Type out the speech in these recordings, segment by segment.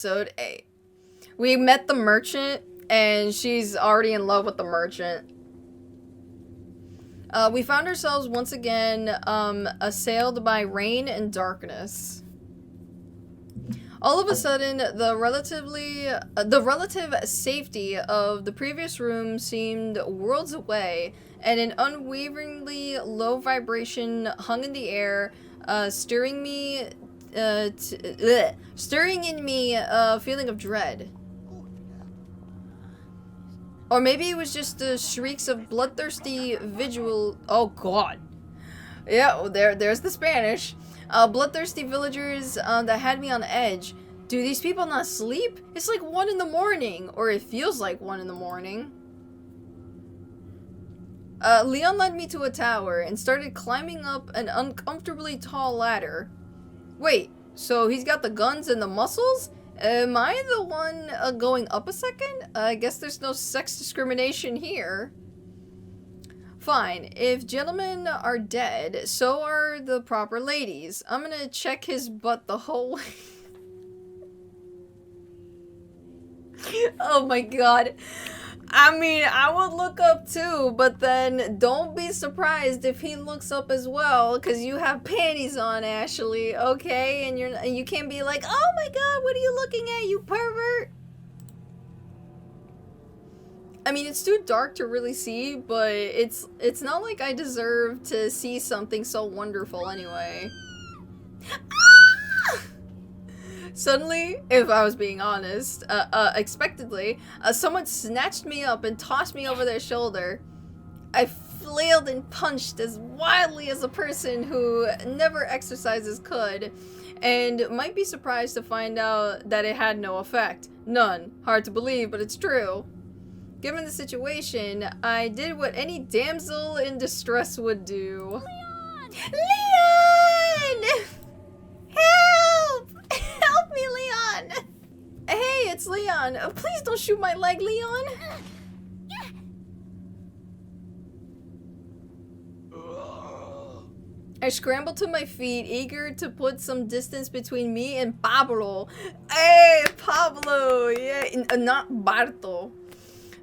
Episode 8. We met the merchant, and she's already in love with the merchant. We found ourselves once again assailed by rain and darkness. All of a sudden, the relative safety of the previous room seemed worlds away, and an unwaveringly low vibration hung in the air, stirring in me a feeling of dread. Or maybe it was just the shrieks of bloodthirsty vigil. Oh god. Yeah, there's the Spanish. Bloodthirsty villagers that had me on edge. Do these people not sleep? It's like 1 in the morning, or it feels like 1 in the morning. Leon led me to a tower and started climbing up an uncomfortably tall ladder. Wait, so he's got the guns and the muscles? Am I the one going up a second? I guess there's no sex discrimination here. Fine, if gentlemen are dead, so are the proper ladies. I'm gonna check his butt the whole way. Oh my god. I mean, I would look up too, but then don't be surprised if he looks up as well, because you have panties on, Ashely, okay? And you can't be like, oh my god, what are you looking at, you pervert? I mean, it's too dark to really see, but it's not like I deserve to see something so wonderful anyway. Ah! Suddenly, if I was being honest, expectedly, someone snatched me up and tossed me over their shoulder. I flailed and punched as wildly as a person who never exercises could, and might be surprised to find out that it had no effect. None. Hard to believe, but it's true. Given the situation, I did what any damsel in distress would do. Leon! Leon! Help! Help me, Leon! Hey, it's Leon. Please don't shoot my leg, Leon. I scrambled to my feet, eager to put some distance between me and Pablo. Hey, Pablo! Yeah, not Barto.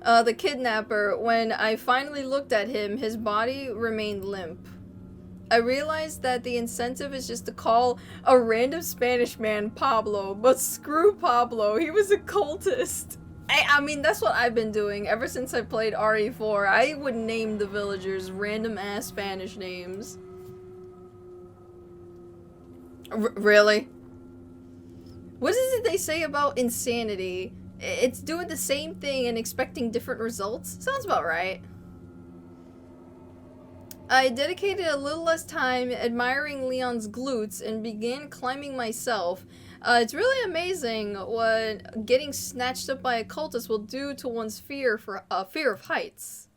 The kidnapper. When I finally looked at him, his body remained limp. I realized that the incentive is just to call a random Spanish man Pablo, but screw Pablo, he was a cultist. I mean, that's what I've been doing ever since I played RE4. I would name the villagers random ass Spanish names. Really? What is it they say about insanity? It's doing the same thing and expecting different results? Sounds about right. I dedicated a little less time admiring Leon's glutes and began climbing myself. It's really amazing what getting snatched up by a cultist will do to one's fear of heights.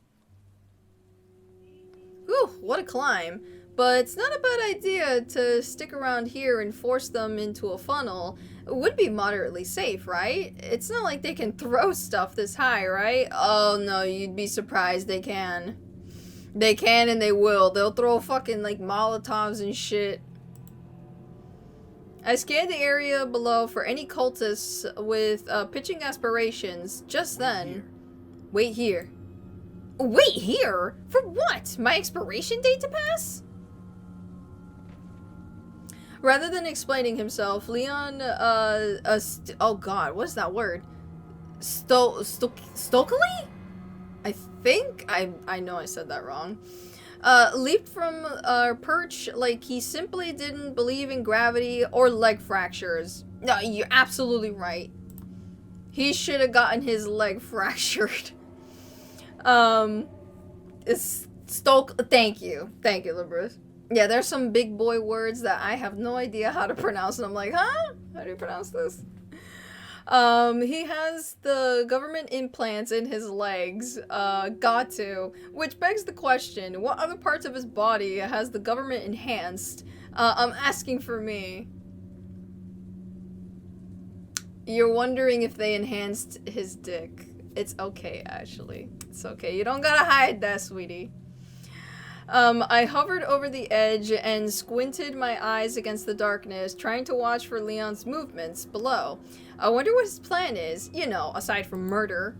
Whew, what a climb. But it's not a bad idea to stick around here and force them into a funnel. It would be moderately safe, right? It's not like they can throw stuff this high, right? Oh no, you'd be surprised they can. They can and they will. They'll throw fucking like Molotovs and shit. I scanned the area below for any cultists with pitching aspirations. Just then. Wait here. Wait here? For what? My expiration date to pass? Rather than explaining himself, Leon, oh god, what is that word? Stokely? I think? I know I said that wrong. Leaped from our perch like he simply didn't believe in gravity or leg fractures. No, you're absolutely right. He should have gotten his leg fractured. Thank you, Libris. Yeah, there's some big boy words that I have no idea how to pronounce, and I'm like, huh? How do you pronounce this? He has the government implants in his legs, got to, which begs the question, what other parts of his body has the government enhanced? I'm asking for me. You're wondering if they enhanced his dick. It's okay, Ashely. It's okay. You don't gotta hide that, sweetie. I hovered over the edge and squinted my eyes against the darkness, trying to watch for Leon's movements below. I wonder what his plan is, you know, aside from murder.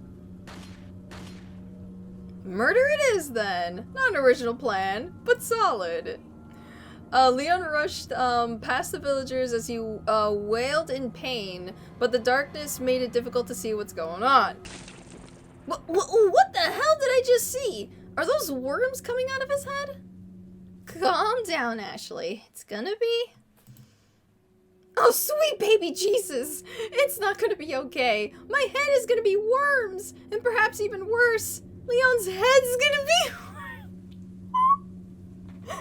Murder it is, then. Not an original plan, but solid. Leon rushed past the villagers as he wailed in pain, but the darkness made it difficult to see what's going on. What the hell did I just see? Are those worms coming out of his head? Calm down, Ashely. It's gonna be... Oh, sweet baby Jesus! It's not gonna be okay. My head is gonna be worms! And perhaps even worse, Leon's head's gonna be...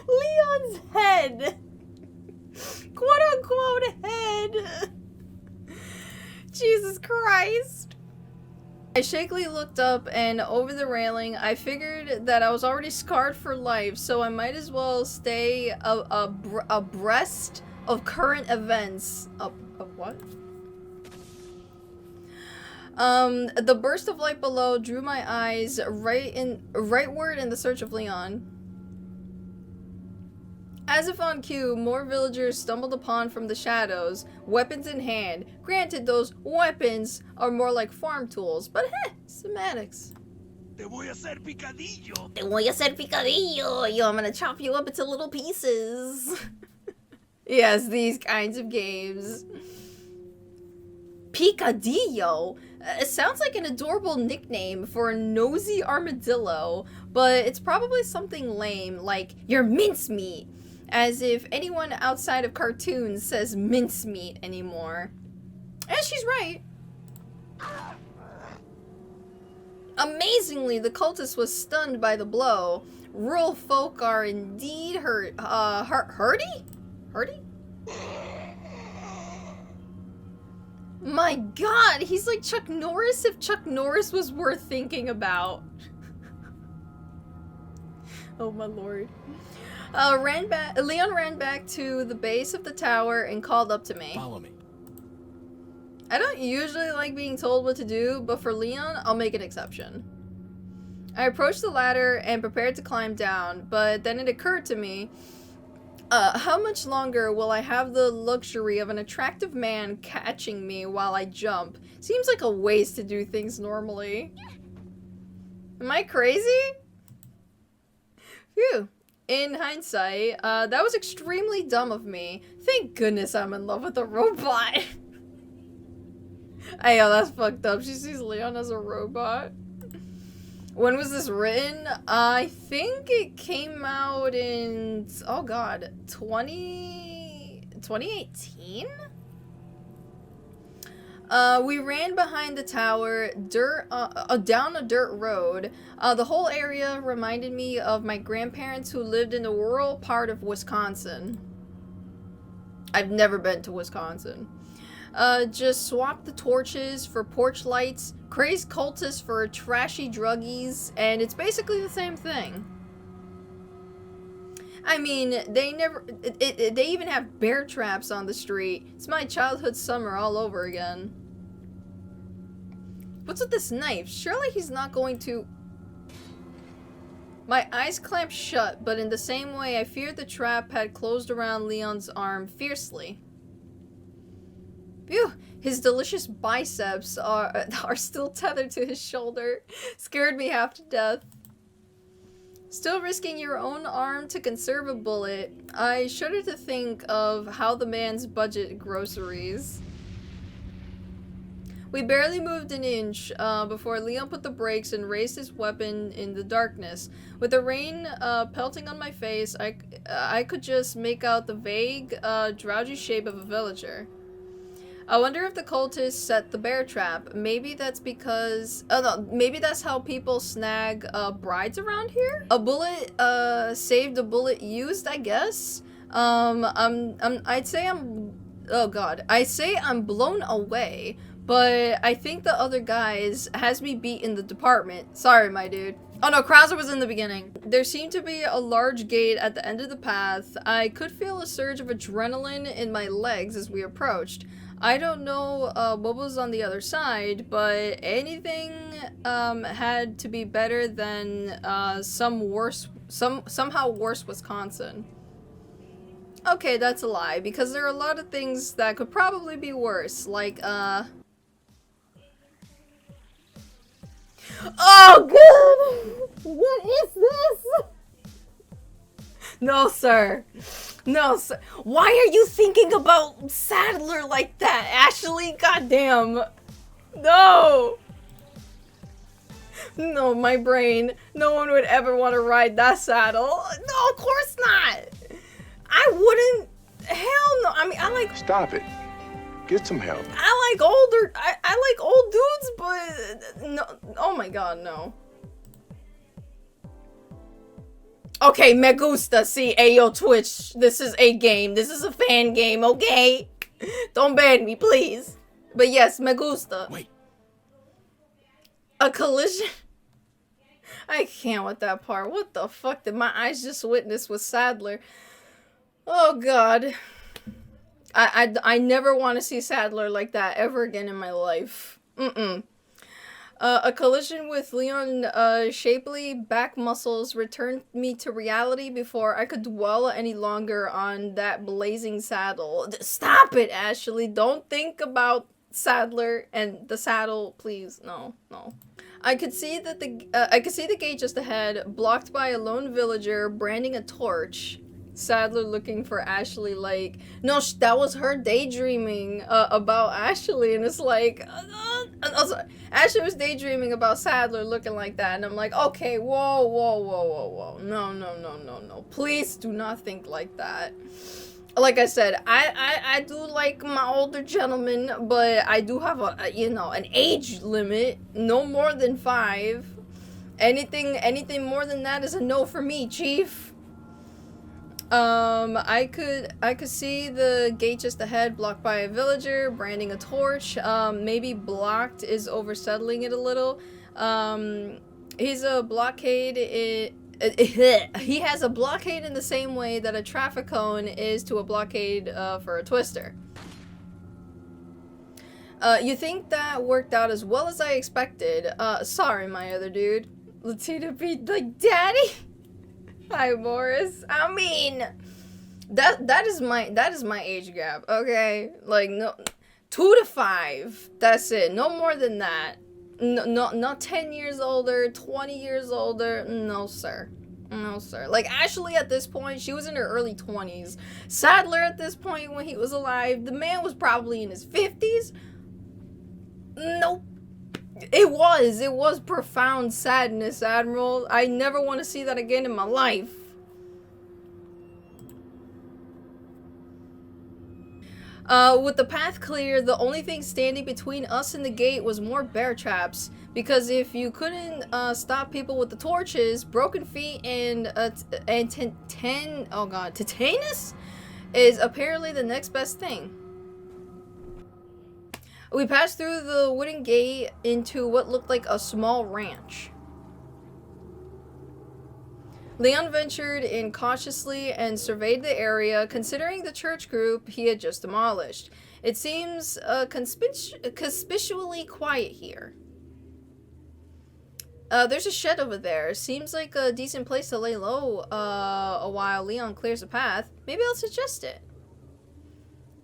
Leon's head! Quote-unquote head! Jesus Christ! I shakily looked up and over the railing. I figured that I was already scarred for life, so I might as well stay abreast of current events. Of what? The burst of light below drew my eyes rightward in the search of Leon. As if on cue, more villagers stumbled upon from the shadows, weapons in hand. Granted, those weapons are more like farm tools, but semantics. Te voy a hacer picadillo. Te voy a hacer picadillo. Yo, I'm gonna chop you up into little pieces. Yes, these kinds of games. Picadillo? It sounds like an adorable nickname for a nosy armadillo, but it's probably something lame, like your mincemeat. As if anyone outside of cartoons says mincemeat anymore. And she's right. Amazingly, the cultist was stunned by the blow. Rural folk are indeed hurty? My god, he's like Chuck Norris if Chuck Norris was worth thinking about. Oh my lord. Leon ran back to the base of the tower and called up to me. Follow me. I don't usually like being told what to do, but for Leon, I'll make an exception. I approached the ladder and prepared to climb down, but then it occurred to me, how much longer will I have the luxury of an attractive man catching me while I jump? Seems like a waste to do things normally. Am I crazy? Phew. In hindsight, that was extremely dumb of me. Thank goodness I'm in love with a robot. Hey, yo, that's fucked up. She sees Leon as a robot. When was this written? I think it came out in, oh god, 2018? We ran behind the tower, down a dirt road. The whole area reminded me of my grandparents who lived in the rural part of Wisconsin. I've never been to Wisconsin. Just swap the torches for porch lights, crazed cultists for trashy druggies, and it's basically the same thing. I mean, they even have bear traps on the street. It's my childhood summer all over again. What's with this knife? Surely he's not going to... My eyes clamped shut, but in the same way I feared the trap had closed around Leon's arm fiercely. Phew! His delicious biceps are still tethered to his shoulder. Scared me half to death. Still risking your own arm to conserve a bullet. I shudder to think of how the man's budget groceries. We barely moved an inch before Leon put the brakes and raised his weapon in the darkness. With the rain pelting on my face, I could just make out the vague, drowsy shape of a villager. I wonder if the cultists set the bear trap. Maybe that's because... Oh no, maybe that's how people snag brides around here? A bullet saved a bullet used, I guess? I'd say I'm... Oh god. I say I'm blown away, but I think the other guys has me beat in the department. Sorry, my dude. Oh no, Krauser was in the beginning. There seemed to be a large gate at the end of the path. I could feel a surge of adrenaline in my legs as we approached. I don't know what was on the other side, but anything had to be better than some worse somehow worse Wisconsin. Okay, that's a lie, because there are a lot of things that could probably be worse, like, oh, God! What is this? No, sir. No, sir. Why are you thinking about Sadler like that, Ashely? Goddamn. No! No, my brain. No one would ever want to ride that saddle. No, of course not! I wouldn't. Hell no. I mean, I like. Stop it. Get some help. I like older. I like old dudes, but no. Oh my god, no. Okay, me gusta. See, ayo, Twitch. This is a game. This is a fan game, okay? Don't ban me, please. But yes, me gusta. Wait. A collision. I can't with that part. What the fuck did my eyes just witness with Sadler? Oh god. I never want to see Sadler like that ever again in my life. A collision with Leon shapely back muscles returned me to reality before I could dwell any longer on that blazing saddle. Stop it, Ashely. Don't think about Sadler and the saddle, please. No, no. I could see the gate just ahead, blocked by a lone villager branding a torch. Sadler looking for Ashely, like, no, that was her daydreaming about Ashely, and it's like, Ashely was daydreaming about Sadler looking like that, and I'm like, okay, whoa, no, please do not think like that. Like I said, I do like my older gentlemen, but I do have an age limit, no more than 5. Anything more than that is a no for me, chief. I could see the gate just ahead, blocked by a villager branding a torch. Maybe blocked is oversettling it a little. He's a blockade. He has a blockade in the same way that a traffic cone is to a blockade for a twister. You think that worked out as well as I expected. Sorry, my other dude. Latina be like, daddy? Hi, Boris. I mean, that is my age gap, okay? Like, no, 2 to 5. That's it. No more than that. No, not 10 years older, 20 years older. No, sir. No, sir. Like, Ashely at this point, she was in her early 20s. Sadler at this point, when he was alive, the man was probably in his 50s. Nope. It was profound sadness, Admiral. I never want to see that again in my life. With the path clear, the only thing standing between us and the gate was more bear traps. Because if you couldn't stop people with the torches, broken feet and tetanus is apparently the next best thing. We passed through the wooden gate into what looked like a small ranch. Leon ventured in cautiously and surveyed the area, considering the church group he had just demolished. It seems conspicuously quiet here. There's a shed over there. Seems like a decent place to lay low while Leon clears a path. Maybe I'll suggest it.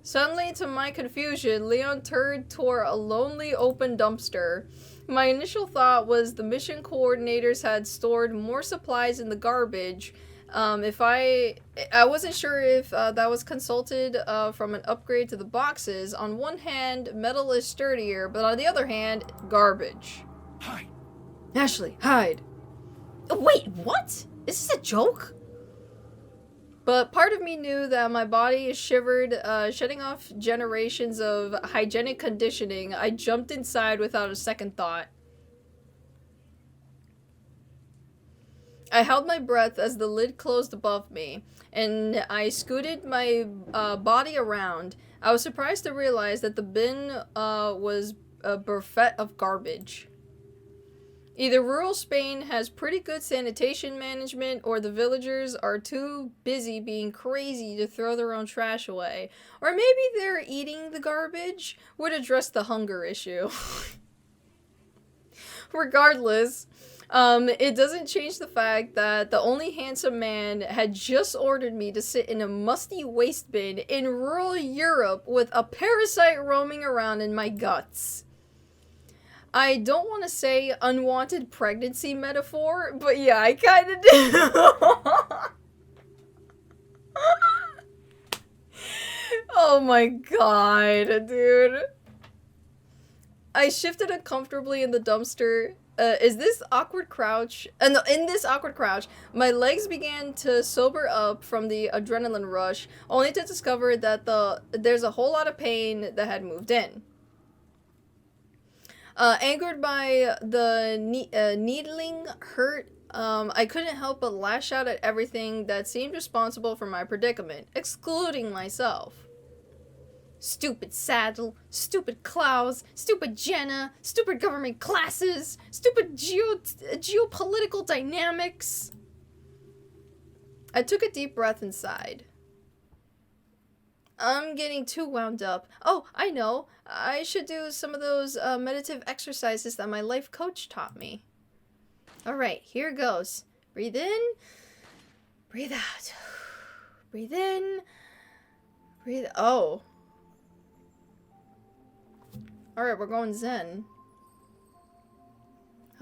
Suddenly, to my confusion, Leon turned toward a lonely open dumpster. My initial thought was the mission coordinators had stored more supplies in the garbage. I wasn't sure if that was consulted from an upgrade to the boxes. On one hand, metal is sturdier, but on the other hand, garbage. Hide. Ashely, hide. Wait, what? Is this a joke? But part of me knew that my body is shivered, shedding off generations of hygienic conditioning. I jumped inside without a second thought. I held my breath as the lid closed above me, and I scooted my body around. I was surprised to realize that the bin was a buffet of garbage. Either rural Spain has pretty good sanitation management, or the villagers are too busy being crazy to throw their own trash away. Or maybe they're eating the garbage would address the hunger issue. Regardless, It doesn't change the fact that the only handsome man had just ordered me to sit in a musty waste bin in rural Europe with a parasite roaming around in my guts. I don't want to say unwanted pregnancy metaphor, but yeah, I kind of do. Oh my god, dude. I shifted uncomfortably in the dumpster. Is this awkward crouch? And in this awkward crouch, my legs began to sober up from the adrenaline rush, only to discover that there's a whole lot of pain that had moved in. Angered by the needling hurt, I couldn't help but lash out at everything that seemed responsible for my predicament, excluding myself. Stupid saddle, stupid clouds, stupid Jenna, stupid government classes, stupid geopolitical dynamics. I took a deep breath and sighed. I'm getting too wound up. Oh, I know. I should do some of those meditative exercises that my life coach taught me. Alright, here goes. Breathe in. Breathe out. Breathe in. Breathe. Oh. Alright, we're going zen.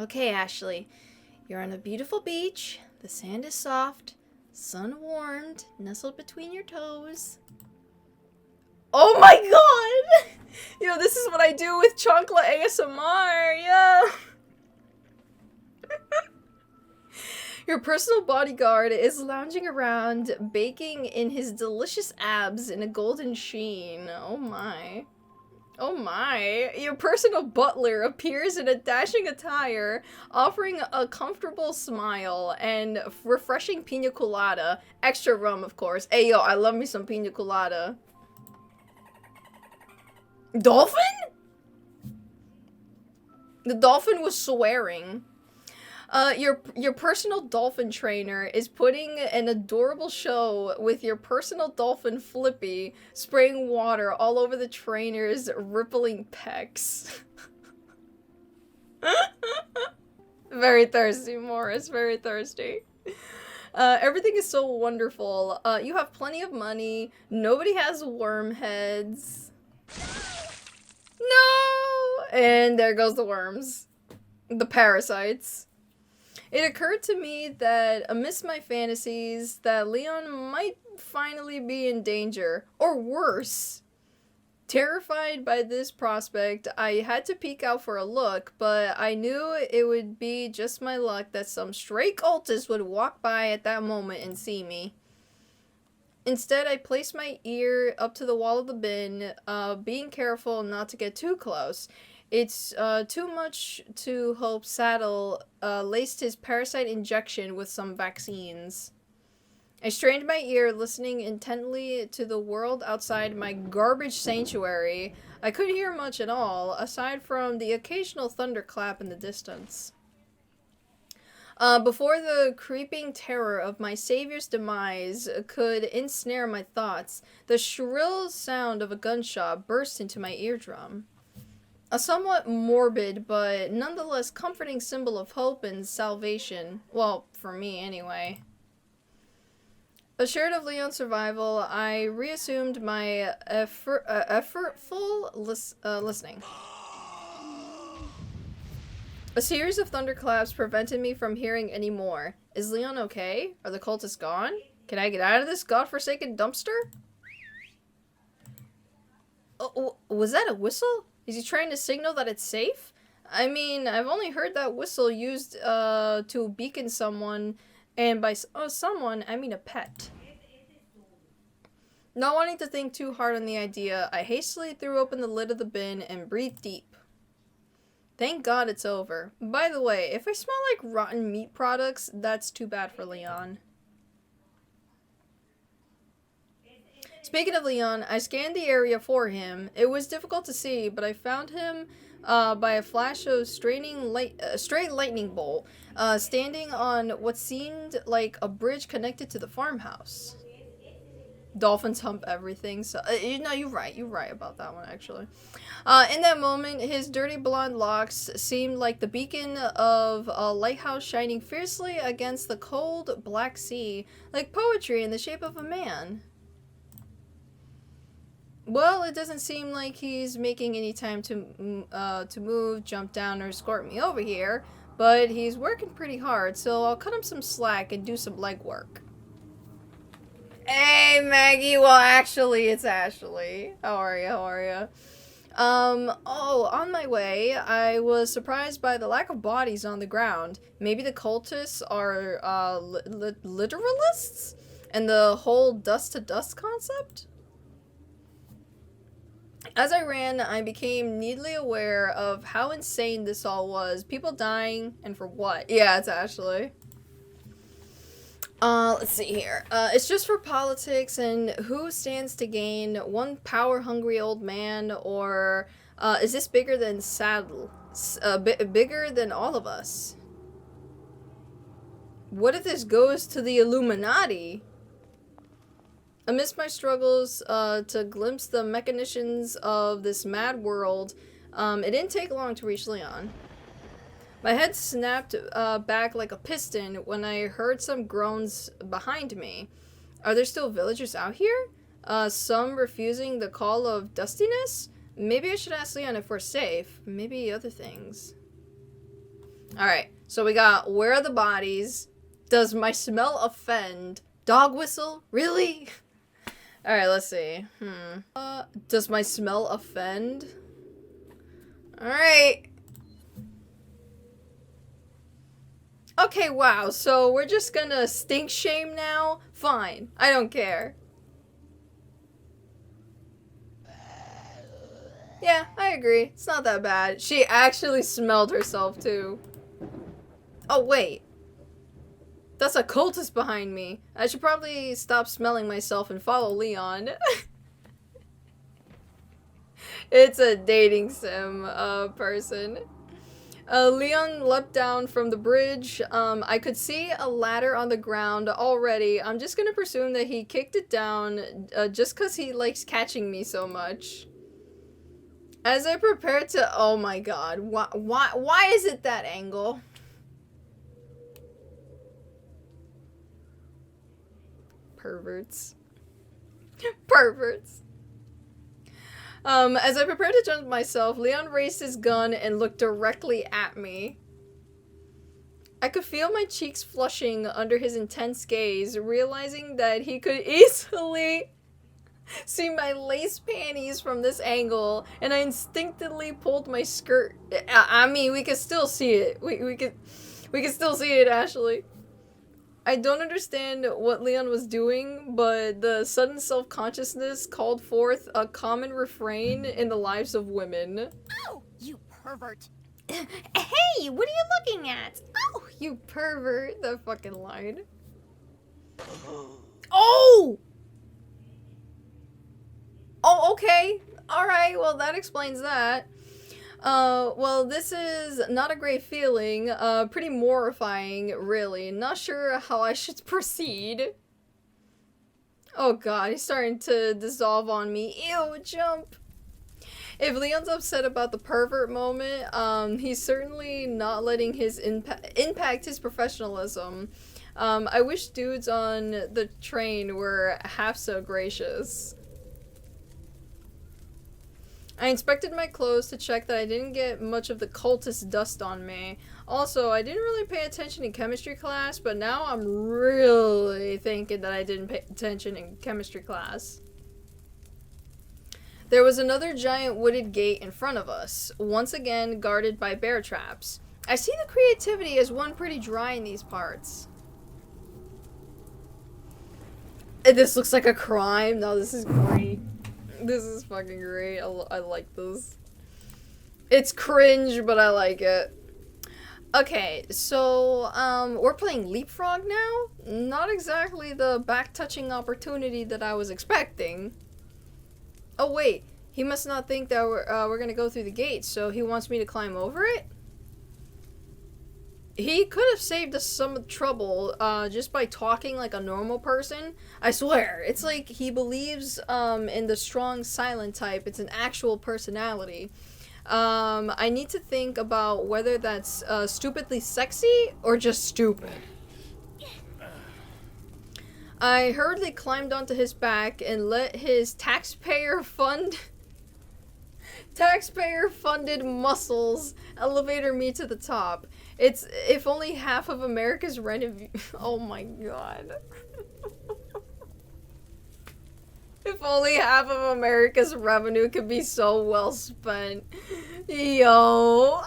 Okay, Ashely. You're on a beautiful beach. The sand is soft. Sun warmed. Nestled between your toes. Oh my god! Yo, this is what I do with chocolate ASMR. Yeah. Your personal bodyguard is lounging around, baking in his delicious abs in a golden sheen. Oh my. Oh my. Your personal butler appears in a dashing attire, offering a comfortable smile and refreshing pina colada. Extra rum, of course. Hey, yo, I love me some pina colada. Dolphin? The dolphin was swearing. Your personal dolphin trainer is putting an adorable show with your personal dolphin Flippy spraying water all over the trainer's rippling pecs. Very thirsty, Morris. Very thirsty. Everything is so wonderful. You have plenty of money. Nobody has worm heads. No! And there goes the worms. The parasites. It occurred to me that amidst my fantasies that Leon might finally be in danger, or worse. Terrified by this prospect, I had to peek out for a look, but I knew it would be just my luck that some stray cultist would walk by at that moment and see me. Instead, I placed my ear up to the wall of the bin, being careful not to get too close. It's too much to hope Saddle laced his parasite injection with some vaccines. I strained my ear, listening intently to the world outside my garbage sanctuary. I couldn't hear much at all, aside from the occasional thunderclap in the distance. Before the creeping terror of my savior's demise could ensnare my thoughts, the shrill sound of a gunshot burst into my eardrum. A somewhat morbid, but nonetheless comforting symbol of hope and salvation. Well, for me anyway. Assured of Leon's survival, I reassumed my effortful listening. A series of thunderclaps prevented me from hearing any more. Is Leon okay? Are the cultists gone? Can I get out of this godforsaken dumpster? Oh, was that a whistle? Is he trying to signal that it's safe? I mean, I've only heard that whistle used to beacon someone, and by someone, I mean a pet. Not wanting to think too hard on the idea, I hastily threw open the lid of the bin and breathed deep. Thank God it's over. By the way, if I smell like rotten meat products, that's too bad for Leon. Speaking of Leon, I scanned the area for him. It was difficult to see, but I found him by a flash of straight lightning bolt, standing on what seemed like a bridge connected to the farmhouse. Dolphins hump everything, so no, you're right about that one actually. In that moment, his dirty blonde locks seemed like the beacon of a lighthouse shining fiercely against the cold black sea, like poetry in the shape of a man. Well, it doesn't seem like he's making any time to move, jump down, or escort me over here, but he's working pretty hard, so I'll cut him some slack and do some legwork. Hey, Maggie. Well, actually, it's Ashley. How are you? On my way, I was surprised by the lack of bodies on the ground. Maybe the cultists are, literalists? And the whole dust-to-dust concept? As I ran, I became needly aware of how insane this all was. People dying, and for what? Yeah, it's Ashley. Let's see here. It's just for politics, and who stands to gain? One power-hungry old man, or is this bigger than bigger than all of us? What if this goes to the Illuminati? Amidst my struggles to glimpse the machinations of this mad world, it didn't take long to reach Leon. My head snapped back like a piston when I heard some groans behind me. Are there still villagers out here? Some refusing the call of dustiness? Maybe I should ask Leon if we're safe. Maybe other things. Alright, so we got, where are the bodies? Does my smell offend? Dog whistle? Really? Alright, let's see. Does my smell offend? Alright. Okay, wow, so we're just gonna stink shame now? Fine, I don't care. Yeah, I agree. It's not that bad. She actually smelled herself, too. Oh, wait. That's a cultist behind me. I should probably stop smelling myself and follow Leon. It's a dating sim, person. Leon leapt down from the bridge. I could see a ladder on the ground already. I'm just gonna presume that he kicked it down, just cause he likes catching me so much. As I prepare to- oh my god, why is it that angle? Perverts. Perverts. As I prepared to jump myself, Leon raised his gun and looked directly at me. I could feel my cheeks flushing under his intense gaze, realizing that he could easily see my lace panties from this angle, and I instinctively pulled my skirt. I mean, we could still see it. We could still see it, Ashley. I don't understand what Leon was doing, but the sudden self-consciousness called forth a common refrain in the lives of women. Oh, you pervert. Hey, what are you looking at? Oh, you pervert. That fucking line. Oh! Oh, okay. Alright, well that explains that. Well, this is not a great feeling, pretty mortifying, really. Not sure how I should proceed. Oh god, he's starting to dissolve on me. Ew, jump! If Leon's upset about the pervert moment, he's certainly not letting his impact his professionalism. I wish dudes on the train were half so gracious. I inspected my clothes to check that I didn't get much of the cultist dust on me. Also, I didn't really pay attention in chemistry class, but now I'm really thinking that I didn't pay attention in chemistry class. There was another giant wooded gate in front of us, once again guarded by bear traps. I see the creativity as one pretty dry in these parts. This looks like a crime. No, this is great. This is fucking great. I like this. It's cringe, but I like it. Okay, so, we're playing Leapfrog now? Not exactly the back-touching opportunity that I was expecting. Oh, wait. He must not think that we're gonna go through the gate, so he wants me to climb over it? He could have saved us some trouble just by talking like a normal person. I swear, it's like he believes in the strong silent type. It's an actual personality. I need to think about whether that's stupidly sexy or just stupid. I hurriedly climbed onto his back and let his taxpayer-funded muscles elevator me to the top. It's if only half of America's revenue. Oh my god. If only half of America's revenue could be so well spent. Yo.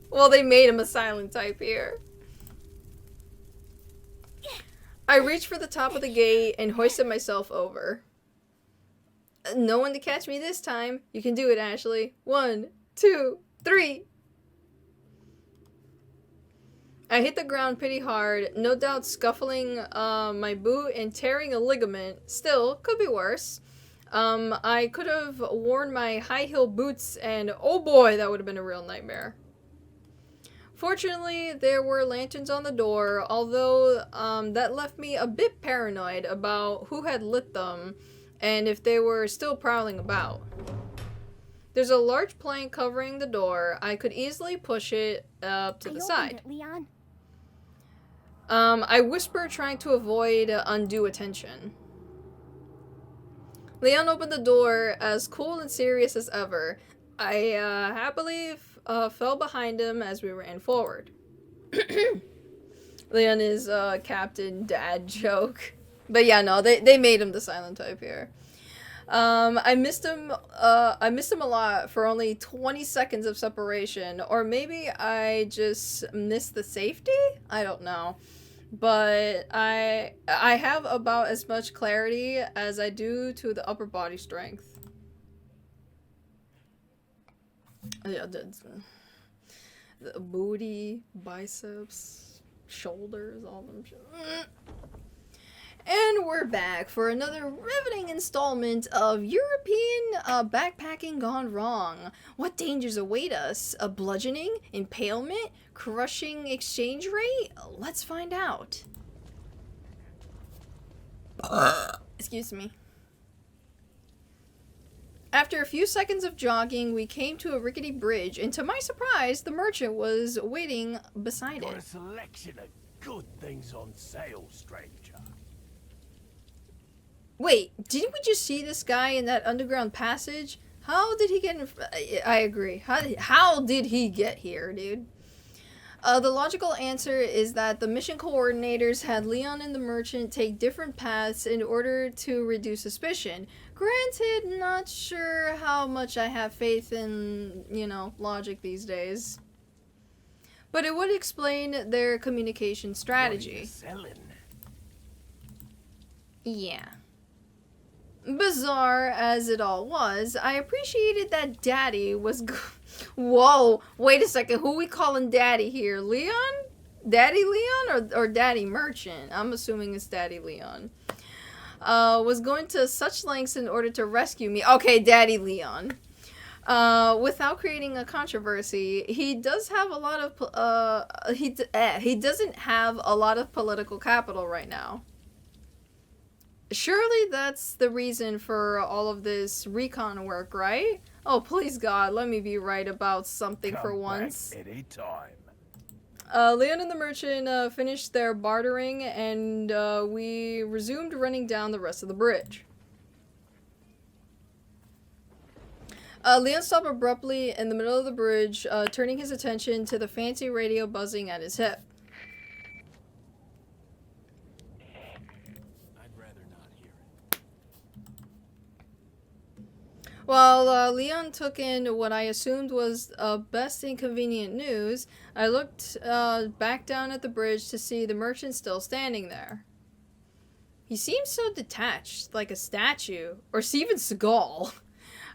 Well, they made him a silent type here. I reached for the top of the gate and hoisted myself over. No one to catch me this time. You can do it, Ashely. 1, 2, 3. I hit the ground pretty hard, no doubt scuffling my boot and tearing a ligament. Still, could be worse. I could have worn my high heel boots and oh boy, that would have been a real nightmare. Fortunately, there were lanterns on the door, although that left me a bit paranoid about who had lit them and if they were still prowling about. There's a large plank covering the door. I could easily push it up to the side. Leon. I whispered, trying to avoid undue attention. Leon opened the door, as cool and serious as ever. I happily fell behind him as we ran forward. Leon is Captain Dad joke. But yeah, no, they made him the silent type here. I missed him a lot for only 20 seconds of separation, or maybe I just missed the safety? I don't know. But I have about as much clarity as I do to the upper body strength. Yeah, the booty, biceps, shoulders, all them shit. And we're back for another riveting installment of European backpacking gone wrong. What dangers await us? A bludgeoning, impalement, crushing exchange rate? Let's find out. Excuse me. After a few seconds of jogging, we came to a rickety bridge, and to my surprise, the merchant was waiting beside Got it. a selection of good things on sale, stranger. Wait, didn't we just see this guy in that underground passage? How did he get in? I agree. How did he get here, dude? The logical answer is that the mission coordinators had Leon and the merchant take different paths in order to reduce suspicion. Granted, not sure how much I have faith in, logic these days. But it would explain their communication strategy. What are you selling? Yeah. Bizarre as it all was, I appreciated that Daddy was Whoa, wait a second, who we calling Daddy here? Leon? Daddy Leon or Daddy Merchant? I'm assuming it's Daddy Leon. Was going to such lengths in order to rescue me. Okay, Daddy Leon. Without creating a controversy, he does have a lot of he doesn't have a lot of political capital right now. Surely that's the reason for all of this recon work, right? Oh, please God, let me be right about something for once. Back any time. Leon and the merchant finished their bartering, and we resumed running down the rest of the bridge. Leon stopped abruptly in the middle of the bridge, turning his attention to the fancy radio buzzing at his hip. While Leon took in what I assumed was best inconvenient news, I looked back down at the bridge to see the merchant still standing there. He seems so detached, like a statue, or Steven Seagal.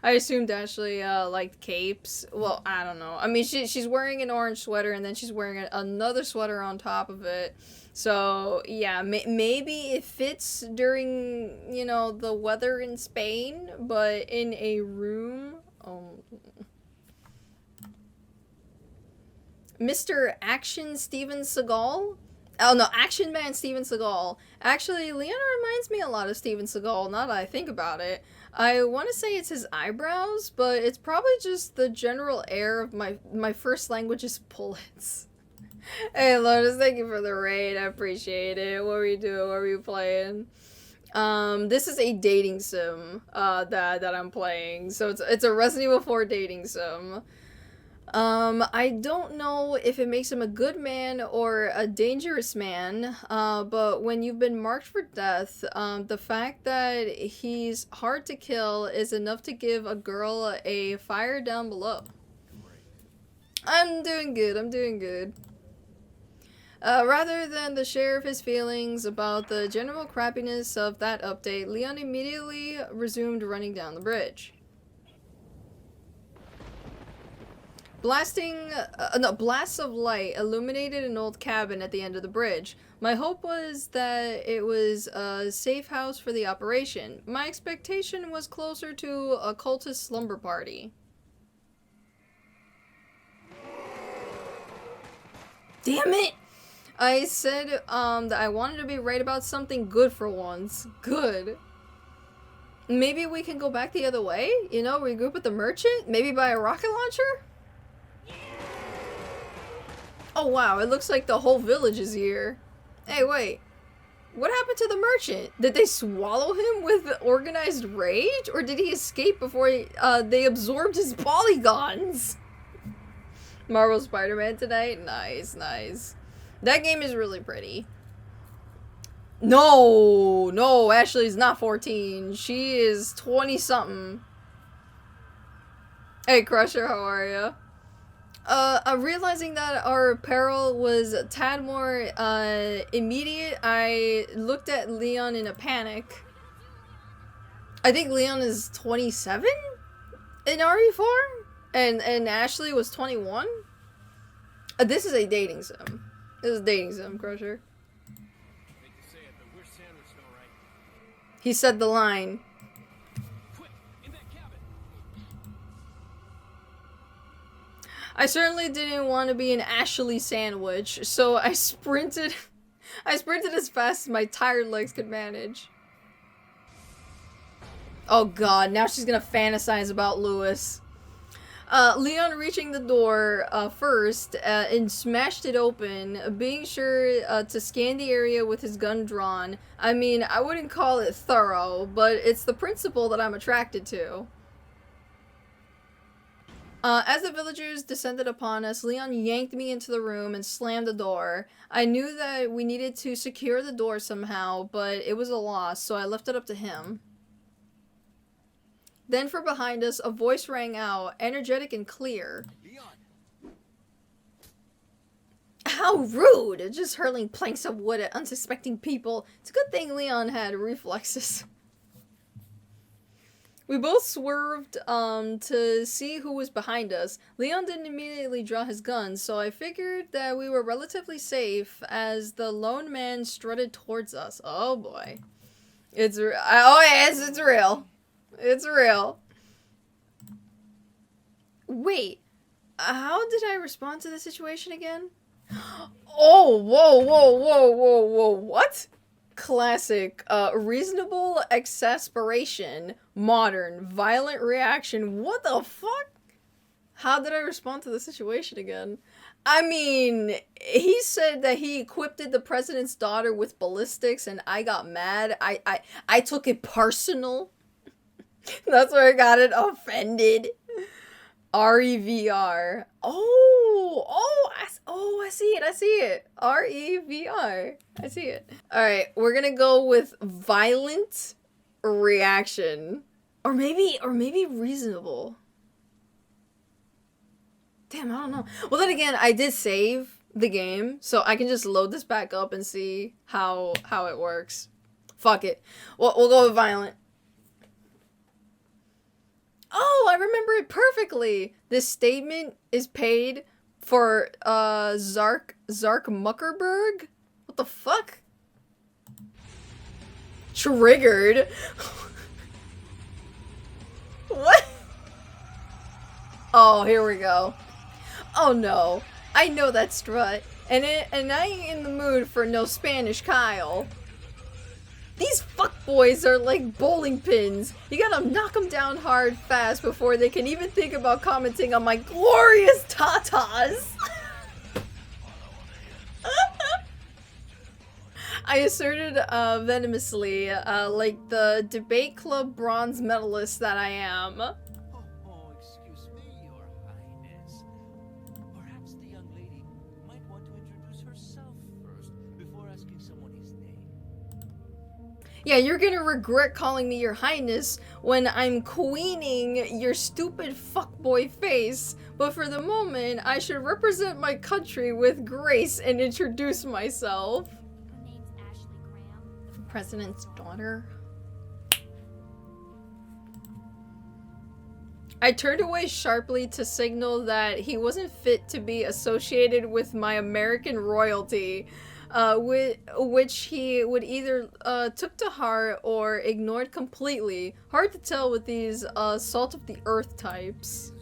I assumed Ashely liked capes. Well, I don't know. I mean, she's wearing an orange sweater, and then she's wearing another sweater on top of it. So, yeah, maybe it fits during, the weather in Spain, but in a room, Mr. Action Steven Seagal? Oh no, Action Man Steven Seagal. Actually, Leon reminds me a lot of Steven Seagal, now that I think about it. I want to say it's his eyebrows, but it's probably just the general air of my first language is bullets. Hey Lotus, thank you for the raid, I appreciate it. What were you doing? What were you playing? This is a dating sim, that I'm playing. So it's a Resident Evil 4 dating sim. I don't know if it makes him a good man or a dangerous man, but when you've been marked for death, the fact that he's hard to kill is enough to give a girl a fire down below. I'm doing good, I'm doing good. Rather than the share of his feelings about the general crappiness of that update, Leon immediately resumed running down the bridge. Blasts of light illuminated an old cabin at the end of the bridge. My hope was that it was a safe house for the operation. My expectation was closer to a cultist slumber party. Damn it! I said, that I wanted to be right about something good for once. Good. Maybe we can go back the other way? You know, regroup with the merchant? Maybe buy a rocket launcher? Oh wow, it looks like the whole village is here. Hey, wait. What happened to the merchant? Did they swallow him with organized rage? Or did he escape before they absorbed his polygons? Marvel Spider-Man tonight? Nice, nice. That game is really pretty. No, Ashely's not 14. She is 20-something. Hey, Crusher, how are ya? I'm realizing that our peril was a tad more, immediate. I looked at Leon in a panic. I think Leon is 27 in RE4? And Ashely was 21? This is a dating sim. This is a dating sim, Crusher. He said the line. I certainly didn't want to be an Ashely sandwich, so I sprinted as fast as my tired legs could manage. Oh god, now she's gonna fantasize about Lewis. Leon reaching the door first and smashed it open, being sure to scan the area with his gun drawn. I mean, I wouldn't call it thorough, but it's the principle that I'm attracted to. As the villagers descended upon us, Leon yanked me into the room and slammed the door. I knew that we needed to secure the door somehow, but it was a loss, so I left it up to him. Then from behind us, a voice rang out, energetic and clear. Leon. How rude! Just hurling planks of wood at unsuspecting people. It's a good thing Leon had reflexes. We both swerved to see who was behind us. Leon didn't immediately draw his gun, so I figured that we were relatively safe as the lone man strutted towards us. Oh boy. It's oh yes, it's real. It's real. Wait, how did I respond to the situation again? Oh, whoa, what? Classic, reasonable exasperation, modern, violent reaction. What the fuck? How did I respond to the situation again? I mean, he said that he equipped the president's daughter with ballistics and I got mad. I took it personal. That's where I got it offended. REVR. I see it. REVR. I see it. Alright, we're gonna go with violent reaction. Or maybe reasonable. Damn, I don't know. Well, then again, I did save the game, so I can just load this back up and see how it works. Fuck it. We'll go with violent. Oh, I remember it perfectly. This statement is paid for Zark Muckerberg? What the fuck? Triggered? What? Oh, here we go. Oh no. I know that strut, and I ain't in the mood for no Spanish Kyle. These fuckboys are like bowling pins. You gotta knock them down hard fast before they can even think about commenting on my glorious tatas. I asserted venomously, like the debate club bronze medalist that I am. Oh, excuse me, Your Highness. Perhaps the young lady might want to introduce herself first before asking someone his name. Yeah, you're gonna regret calling me Your Highness when I'm queening your stupid fuckboy face, but for the moment, I should represent my country with grace and introduce myself. Her name's Ashely Graham. President's daughter. I turned away sharply to signal that he wasn't fit to be associated with my American royalty, which he would either took to heart or ignored completely. Hard to tell with these salt of the earth types.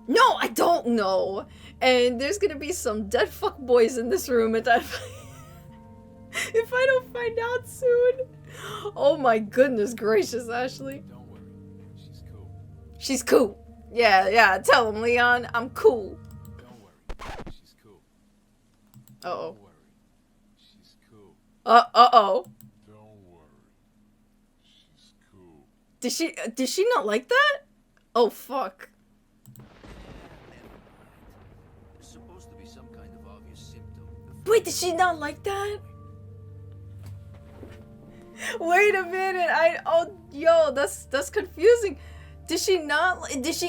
No, I don't know. And there's gonna be some dead fuck boys in this room if I don't find out soon. Oh my goodness gracious, Ashely. Don't worry. She's cool. She's cool. Yeah, tell him, Leon, I'm cool. Don't worry. She's cool. Uh-oh. Don't worry. She's cool. Uh-oh. Don't worry. She's cool. Did she not like that? Oh, fuck. There's supposed to be some kind of obvious symptom. Wait, did she not like that? Wait a minute, yo, that's confusing. Did she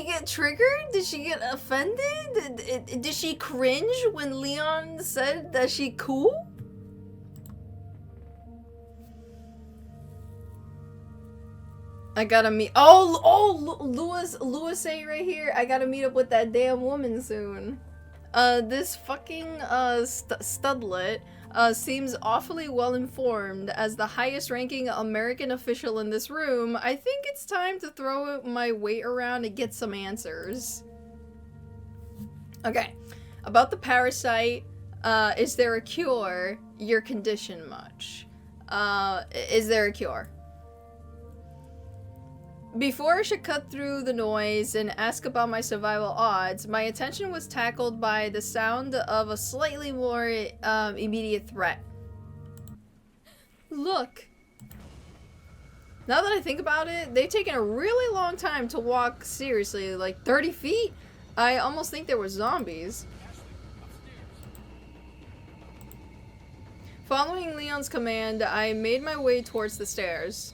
get triggered? Did she get offended? Did she cringe when Leon said that she cool? I gotta meet, Louis A right here. I gotta meet up with that damn woman soon. This fucking, studlet, seems awfully well informed. As the highest ranking American official in this room, I think it's time to throw my weight around and get some answers. Okay, about the parasite, is there a cure? Your condition much? Is there a cure? Before I should cut through the noise and ask about my survival odds, my attention was tackled by the sound of a slightly more immediate threat. Look! Now that I think about it, they've taken a really long time to walk seriously, like 30 feet? I almost think they were zombies. Following Leon's command, I made my way towards the stairs.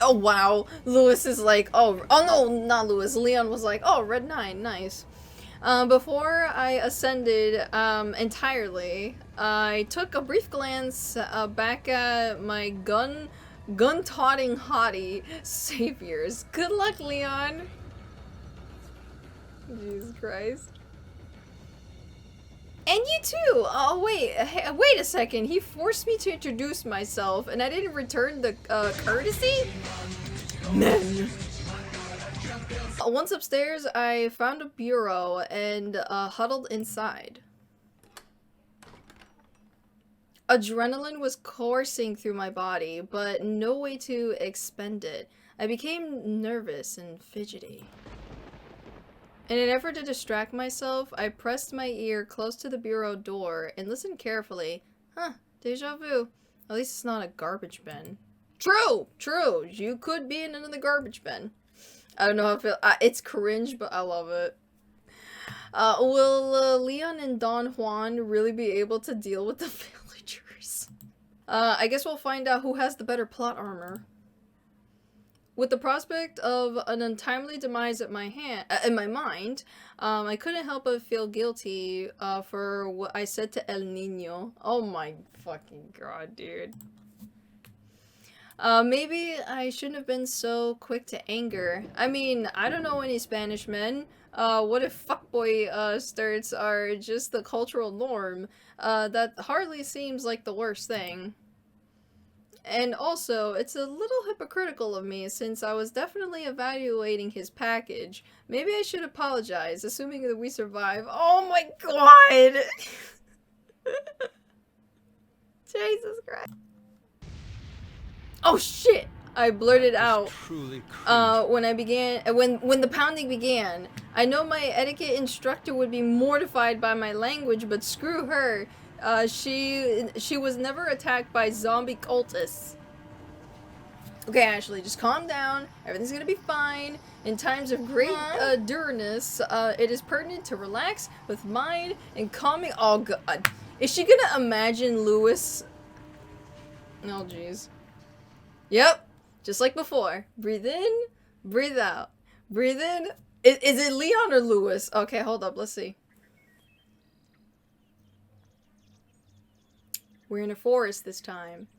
Oh wow, Louis is like, oh no, not Louis, Leon was like, oh, red 9, nice. Before I ascended entirely, I took a brief glance back at my gun-toting hottie saviors. Good luck, Leon. Jesus Christ. And you too! Oh wait a second, he forced me to introduce myself and I didn't return the courtesy? Men. Once upstairs, I found a bureau and huddled inside. Adrenaline was coursing through my body, but no way to expend it. I became nervous and fidgety. In an effort to distract myself, I pressed my ear close to the bureau door and listened carefully. Huh, deja vu. At least it's not a garbage bin. True! You could be in another garbage bin. I don't know how I feel. It's cringe, but I love it. Will Leon and Don Juan really be able to deal with the villagers? I guess we'll find out who has the better plot armor. With the prospect of an untimely demise at in my mind, I couldn't help but feel guilty for what I said to El Niño. Oh my fucking god, dude. Maybe I shouldn't have been so quick to anger. I mean, I don't know any Spanish men. What if fuckboy starts are just the cultural norm? That hardly seems like the worst thing. And also, it's a little hypocritical of me since I was definitely evaluating his package. Maybe I should apologize, assuming that we survive. Oh my god! Jesus Christ. Oh shit! I blurted out Truly when I began when the pounding began. I know my etiquette instructor would be mortified by my language, but screw her. She was never attacked by zombie cultists. Okay, Ashely, just calm down. Everything's gonna be fine. In times of great dureness, it is pertinent to relax with mind and calming. Oh god, is she gonna imagine Lewis? Oh jeez. Yep, just like before. Breathe in, breathe out. Breathe in. Is it Leon or Lewis? Okay, hold up. Let's see. We're in a forest this time.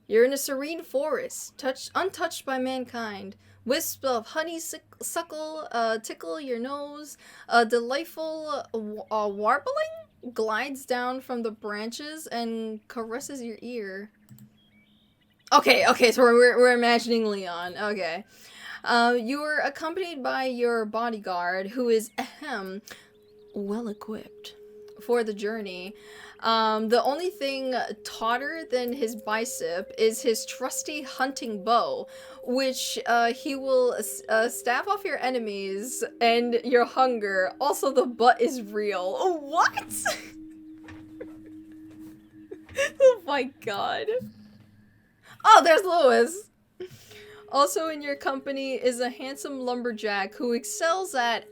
You're in a serene forest, untouched by mankind. Wisps of honeysuckle tickle your nose. A delightful warbling glides down from the branches and caresses your ear. Okay, so we're imagining Leon. Okay. You are accompanied by your bodyguard, who is, well equipped for the journey. The only thing tauter than his bicep is his trusty hunting bow, which he will stab off your enemies and your hunger. Also, the butt is real. Oh, what? Oh my god. Oh, there's Lewis! Also in your company is a handsome lumberjack who excels at,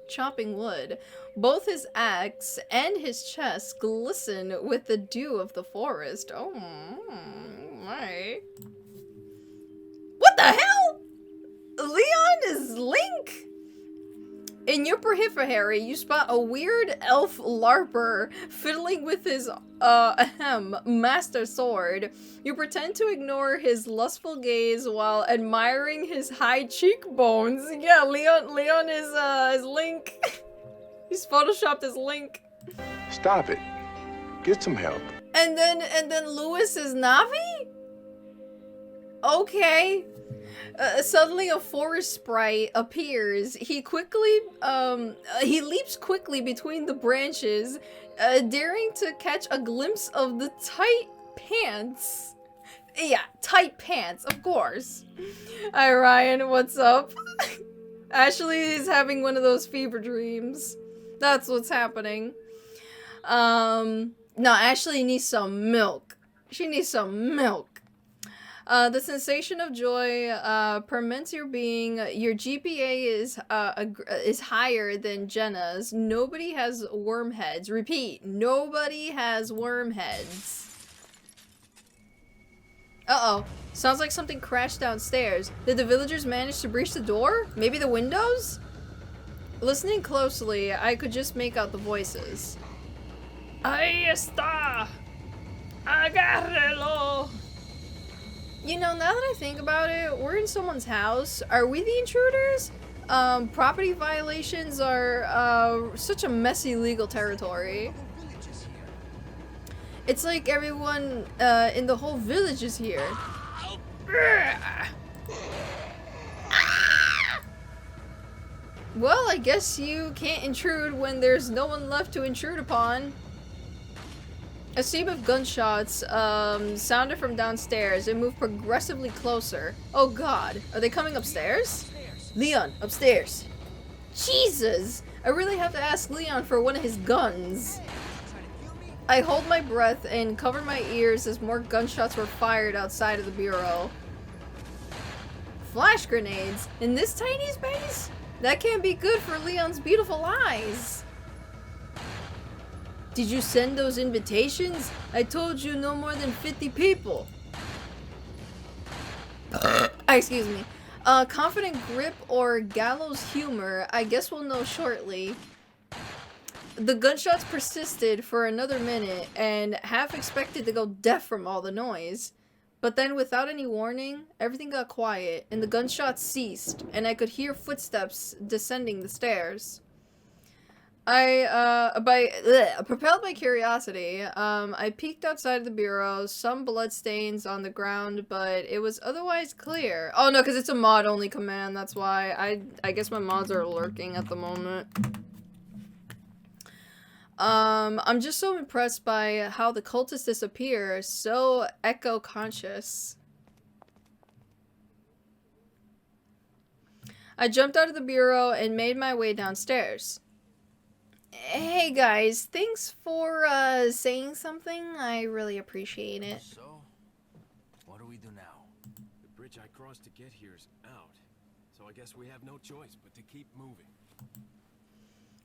chopping wood. Both his axe and his chest glisten with the dew of the forest. Oh my. What the hell? Leon is Link? In your periphery, you spot a weird elf larper fiddling with his, master sword. You pretend to ignore his lustful gaze while admiring his high cheekbones. Yeah, Leon is Link. He's photoshopped as Link. Stop it. Get some help. And then Lewis is Navi? Okay. Suddenly a forest sprite appears. He leaps quickly between the branches, daring to catch a glimpse of the tight pants. Yeah, tight pants, of course. Hi Ryan, what's up? Ashely is having one of those fever dreams. That's what's happening. No, Ashely needs some milk. She needs some milk. The sensation of joy permits your being. Your GPA is higher than Jenna's. Nobody has worm heads. Repeat, nobody has worm heads. Uh-oh. Sounds like something crashed downstairs. Did the villagers manage to breach the door? Maybe the windows? Listening closely, I could just make out the voices. Ahí está. Agárrelo. You know, now that I think about it, we're in someone's house. Are we the intruders? Property violations are such a messy legal territory. It's like everyone in the whole village is here. Well, I guess you can't intrude when there's no one left to intrude upon. A stream of gunshots sounded from downstairs and moved progressively closer. Oh god, are they coming upstairs? Leon, upstairs. Jesus! I really have to ask Leon for one of his guns. I hold my breath and cover my ears as more gunshots were fired outside of the bureau. Flash grenades? In this tiny space? That can't be good for Leon's beautiful eyes. Did you send those invitations? I told you no more than 50 people. Excuse me. Confident grip or gallows humor, I guess we'll know shortly. The gunshots persisted for another minute and half expected to go deaf from all the noise. But then without any warning, everything got quiet and the gunshots ceased and I could hear footsteps descending the stairs. Propelled by curiosity, I peeked outside of the bureau, some bloodstains on the ground, but it was otherwise clear. Oh no, because it's a mod-only command, that's why. I guess my mods are lurking at the moment. I'm just so impressed by how the cultists disappear, so echo-conscious. I jumped out of the bureau and made my way downstairs. Hey guys, thanks for saying something. I really appreciate it. So, what do we do now? The bridge I crossed to get here is out. So I guess we have no choice but to keep moving.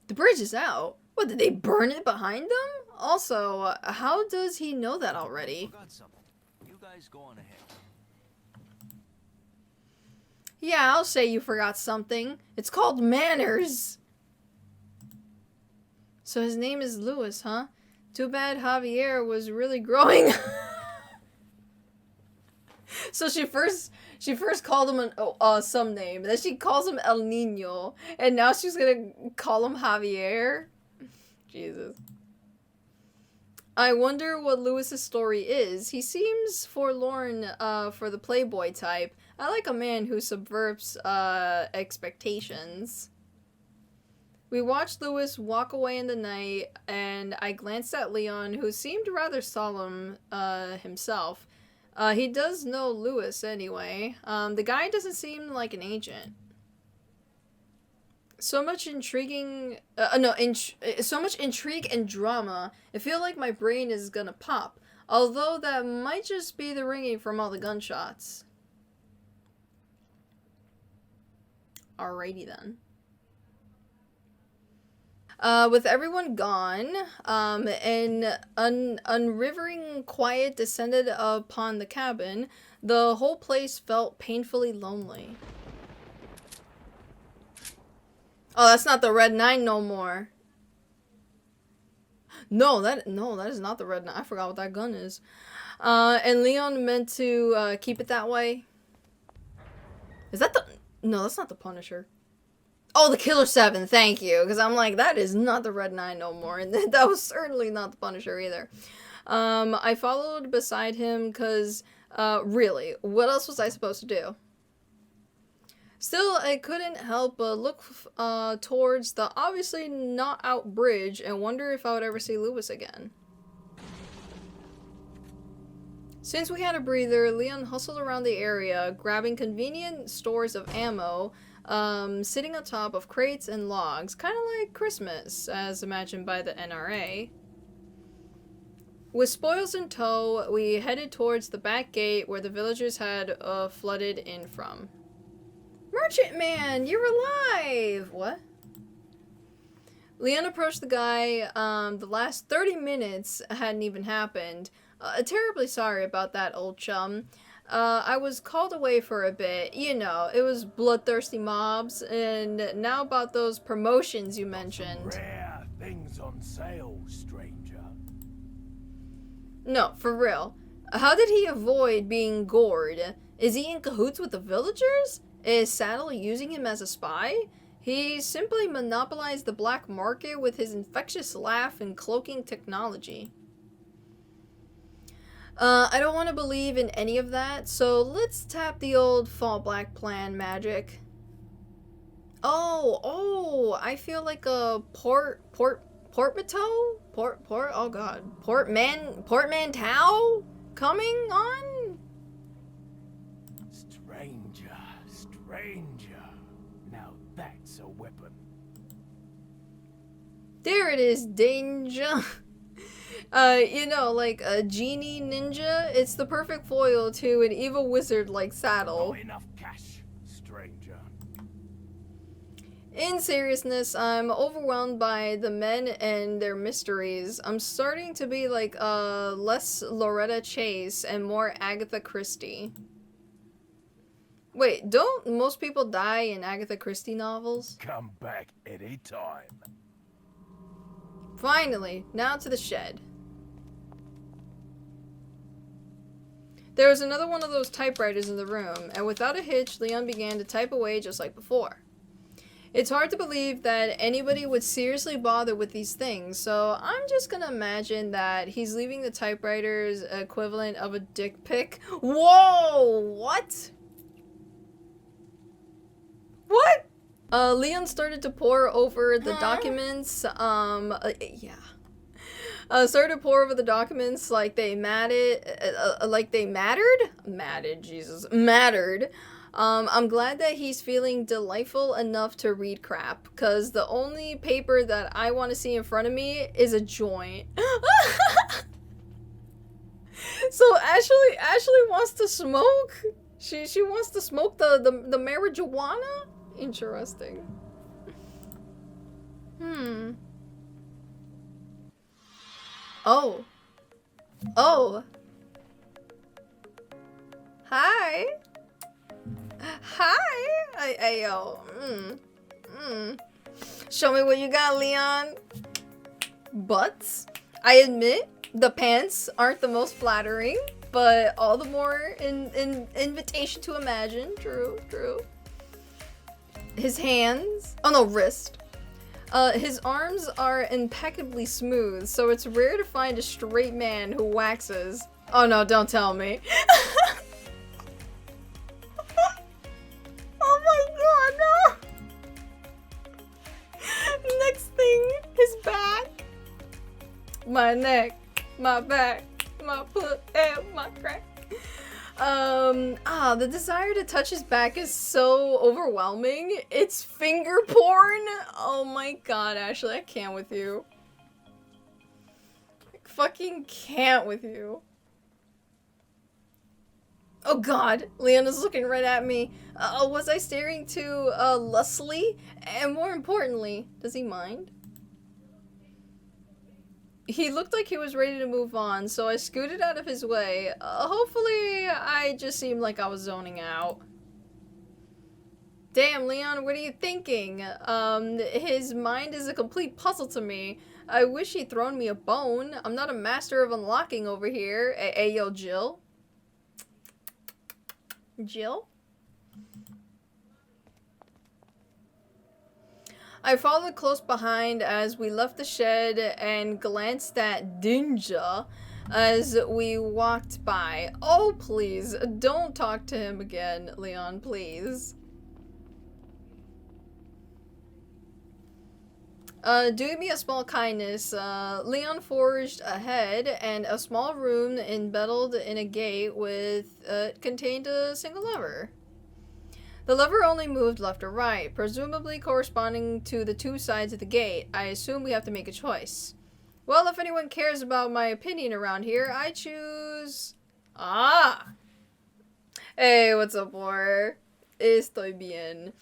The bridge is out? What, did they burn it behind them? Also, how does he know that already? Forgot something. You guys go on ahead. Yeah, I'll say you forgot something. It's called manners. So his name is Louis, huh? Too bad Javier was really growing. So she first called him some name, then she calls him El Nino, and now she's gonna call him Javier. Jesus. I wonder what Louis's story is. He seems forlorn for the playboy type. I like a man who subverts expectations. We watched Louis walk away in the night, and I glanced at Leon, who seemed rather solemn himself. He does know Louis anyway. The guy doesn't seem like an agent. So much intriguing, so much intrigue and drama. I feel like my brain is gonna pop. Although that might just be the ringing from all the gunshots. Alrighty then. With everyone gone, an unrivering quiet descended upon the cabin. The whole place felt painfully lonely. Oh, that's not the Red 9 no more. No, that is not the Red 9. I forgot what that gun is. And Leon meant to keep it that way. Is that the... No, that's not the Punisher. Oh, the Killer 7, thank you. Because I'm like, that is not the Red 9 no more. And that was certainly not the Punisher either. I followed beside him because, really, what else was I supposed to do? Still, I couldn't help but look towards the obviously not out bridge and wonder if I would ever see Louis again. Since we had a breather, Leon hustled around the area, grabbing convenient stores of ammo, sitting on top of crates and logs, kind of like Christmas, as imagined by the NRA. With spoils in tow, we headed towards the back gate where the villagers had flooded in from. Merchant man, you're alive! What? Leon approached the guy. The last 30 minutes hadn't even happened. Terribly sorry about that, old chum. I was called away for a bit. You know, it was bloodthirsty mobs, and now about those promotions you mentioned. Rare things on sale, stranger. No, for real. How did he avoid being gored? Is he in cahoots with the villagers? Is Saddle using him as a spy? He simply monopolized the black market with his infectious laugh and cloaking technology. I don't want to believe in any of that, so let's tap the old fall black plan magic. Oh, I feel like a portmanteau coming on? Stranger. Now that's a weapon. There it is, danger. You know, like a genie ninja, it's the perfect foil to an evil wizard like Saddle. Not enough cash, stranger. In seriousness, I'm overwhelmed by the men and their mysteries. I'm starting to be like less Loretta Chase and more Agatha Christie. Wait, don't most people die in Agatha Christie novels? Come back anytime. Finally, now to the shed. There was another one of those typewriters in the room, and without a hitch, Leon began to type away just like before. It's hard to believe that anybody would seriously bother with these things, so I'm just gonna imagine that he's leaving the typewriter's equivalent of a dick pic. Whoa! What? What? Leon started to pore over the documents, yeah. Started to pore over the documents like they mattered. Mattered. I'm glad that he's feeling delightful enough to read crap, because the only paper that I want to see in front of me is a joint. So Ashely wants to smoke? She wants to smoke the marijuana? Interesting. Oh. Oh. Hi. Hi. Yo. Show me what you got, Leon. Butts. I admit, the pants aren't the most flattering, but all the more invitation to imagine. True. His hands. Oh no, wrist. His arms are impeccably smooth, so it's rare to find a straight man who waxes. Oh no, don't tell me. Oh my god, no! Next thing, his back. My neck, my back, my foot, and my crack. The desire to touch his back is so overwhelming. It's finger porn. Oh my god, Ashely, I can't with you. I fucking can't with you. Oh god, Leon is looking right at me. Was I staring too, lustily? And more importantly, does he mind? He looked like he was ready to move on, so I scooted out of his way. Hopefully, I just seemed like I was zoning out. Damn, Leon, what are you thinking? His mind is a complete puzzle to me. I wish he'd thrown me a bone. I'm not a master of unlocking over here. Hey, yo, Jill? Jill? I followed close behind as we left the shed and glanced at Dinja as we walked by. Oh, please, don't talk to him again, Leon, please. Do me a small kindness. Leon forged ahead, and a small room embedded in a gate with contained a single lever. The lever only moved left or right, presumably corresponding to the two sides of the gate. I assume we have to make a choice. Well, if anyone cares about my opinion around here, I choose... Ah! Hey, what's up, war? Estoy bien.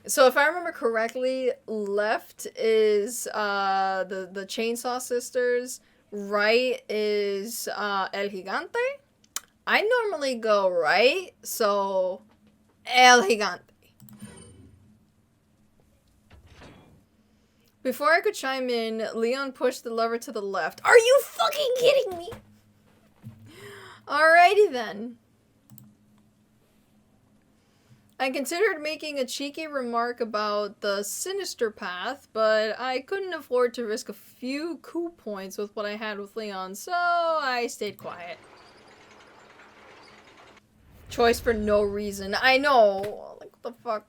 So if I remember correctly, left is the Chainsaw Sisters, right is El Gigante. I normally go right, so El Gigante. Before I could chime in, Leon pushed the lever to the left. Are you fucking kidding me? Alrighty then. I considered making a cheeky remark about the sinister path, but I couldn't afford to risk a few coup points with what I had with Leon, so I stayed quiet. Choice for no reason. I know. Like, what the fuck?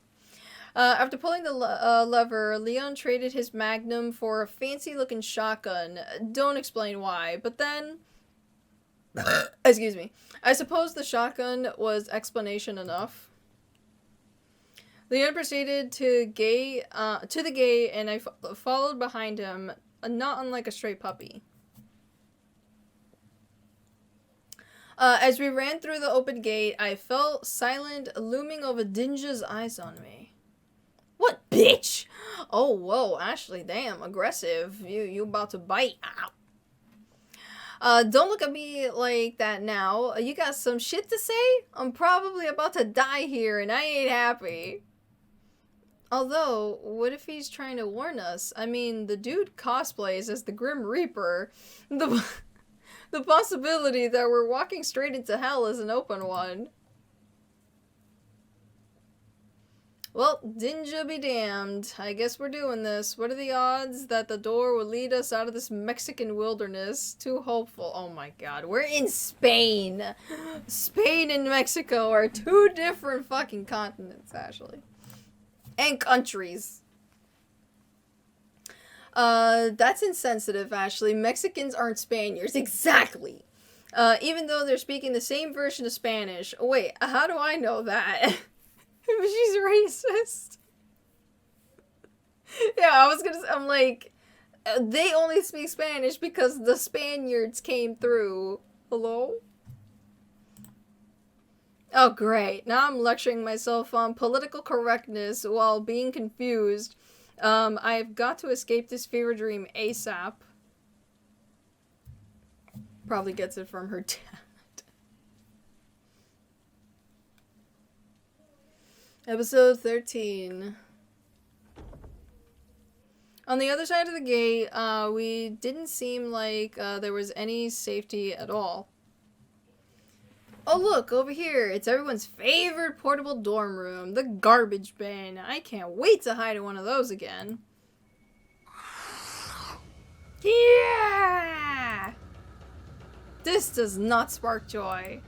After pulling the lever, Leon traded his Magnum for a fancy-looking shotgun. Don't explain why, but then... Excuse me. I suppose the shotgun was explanation enough. Leon proceeded to the gate, and I followed behind him, not unlike a stray puppy. As we ran through the open gate, I felt silent looming over Dinja's eyes on me. What, bitch? Oh, whoa, Ashely, damn, aggressive. You about to bite. Ow. Don't look at me like that now. You got some shit to say? I'm probably about to die here, and I ain't happy. Although, what if he's trying to warn us? I mean, the dude cosplays as the Grim Reaper. The possibility that we're walking straight into hell is an open one. Well, Dinja be damned. I guess we're doing this. What are the odds that the door will lead us out of this Mexican wilderness? Too hopeful. Oh my god. We're in Spain. Spain and Mexico are two different fucking continents, Ashely. And countries. That's insensitive, Ashely. Mexicans aren't Spaniards. Exactly. Even though they're speaking the same version of Spanish. Wait, how do I know that? She's racist. Yeah, I was gonna say, I'm like, they only speak Spanish because the Spaniards came through. Hello? Oh, great. Now I'm lecturing myself on political correctness while being confused. I've got to escape this fever dream ASAP. Probably gets it from her dad. Episode 13. On the other side of the gate, we didn't seem like there was any safety at all. Oh look, over here, it's everyone's favorite portable dorm room, the garbage bin. I can't wait to hide in one of those again. Yeah! This does not spark joy.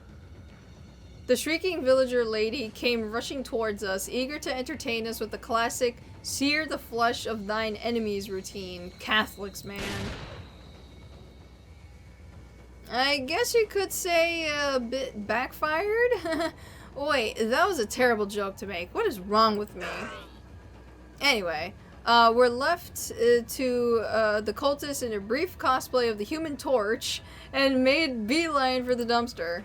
The shrieking villager lady came rushing towards us, eager to entertain us with the classic sear the flesh of thine enemies routine. Catholics, man. I guess you could say a bit backfired? Wait, that was a terrible joke to make. What is wrong with me? Anyway, we're left to the cultists in a brief cosplay of the Human Torch and made beeline for the dumpster.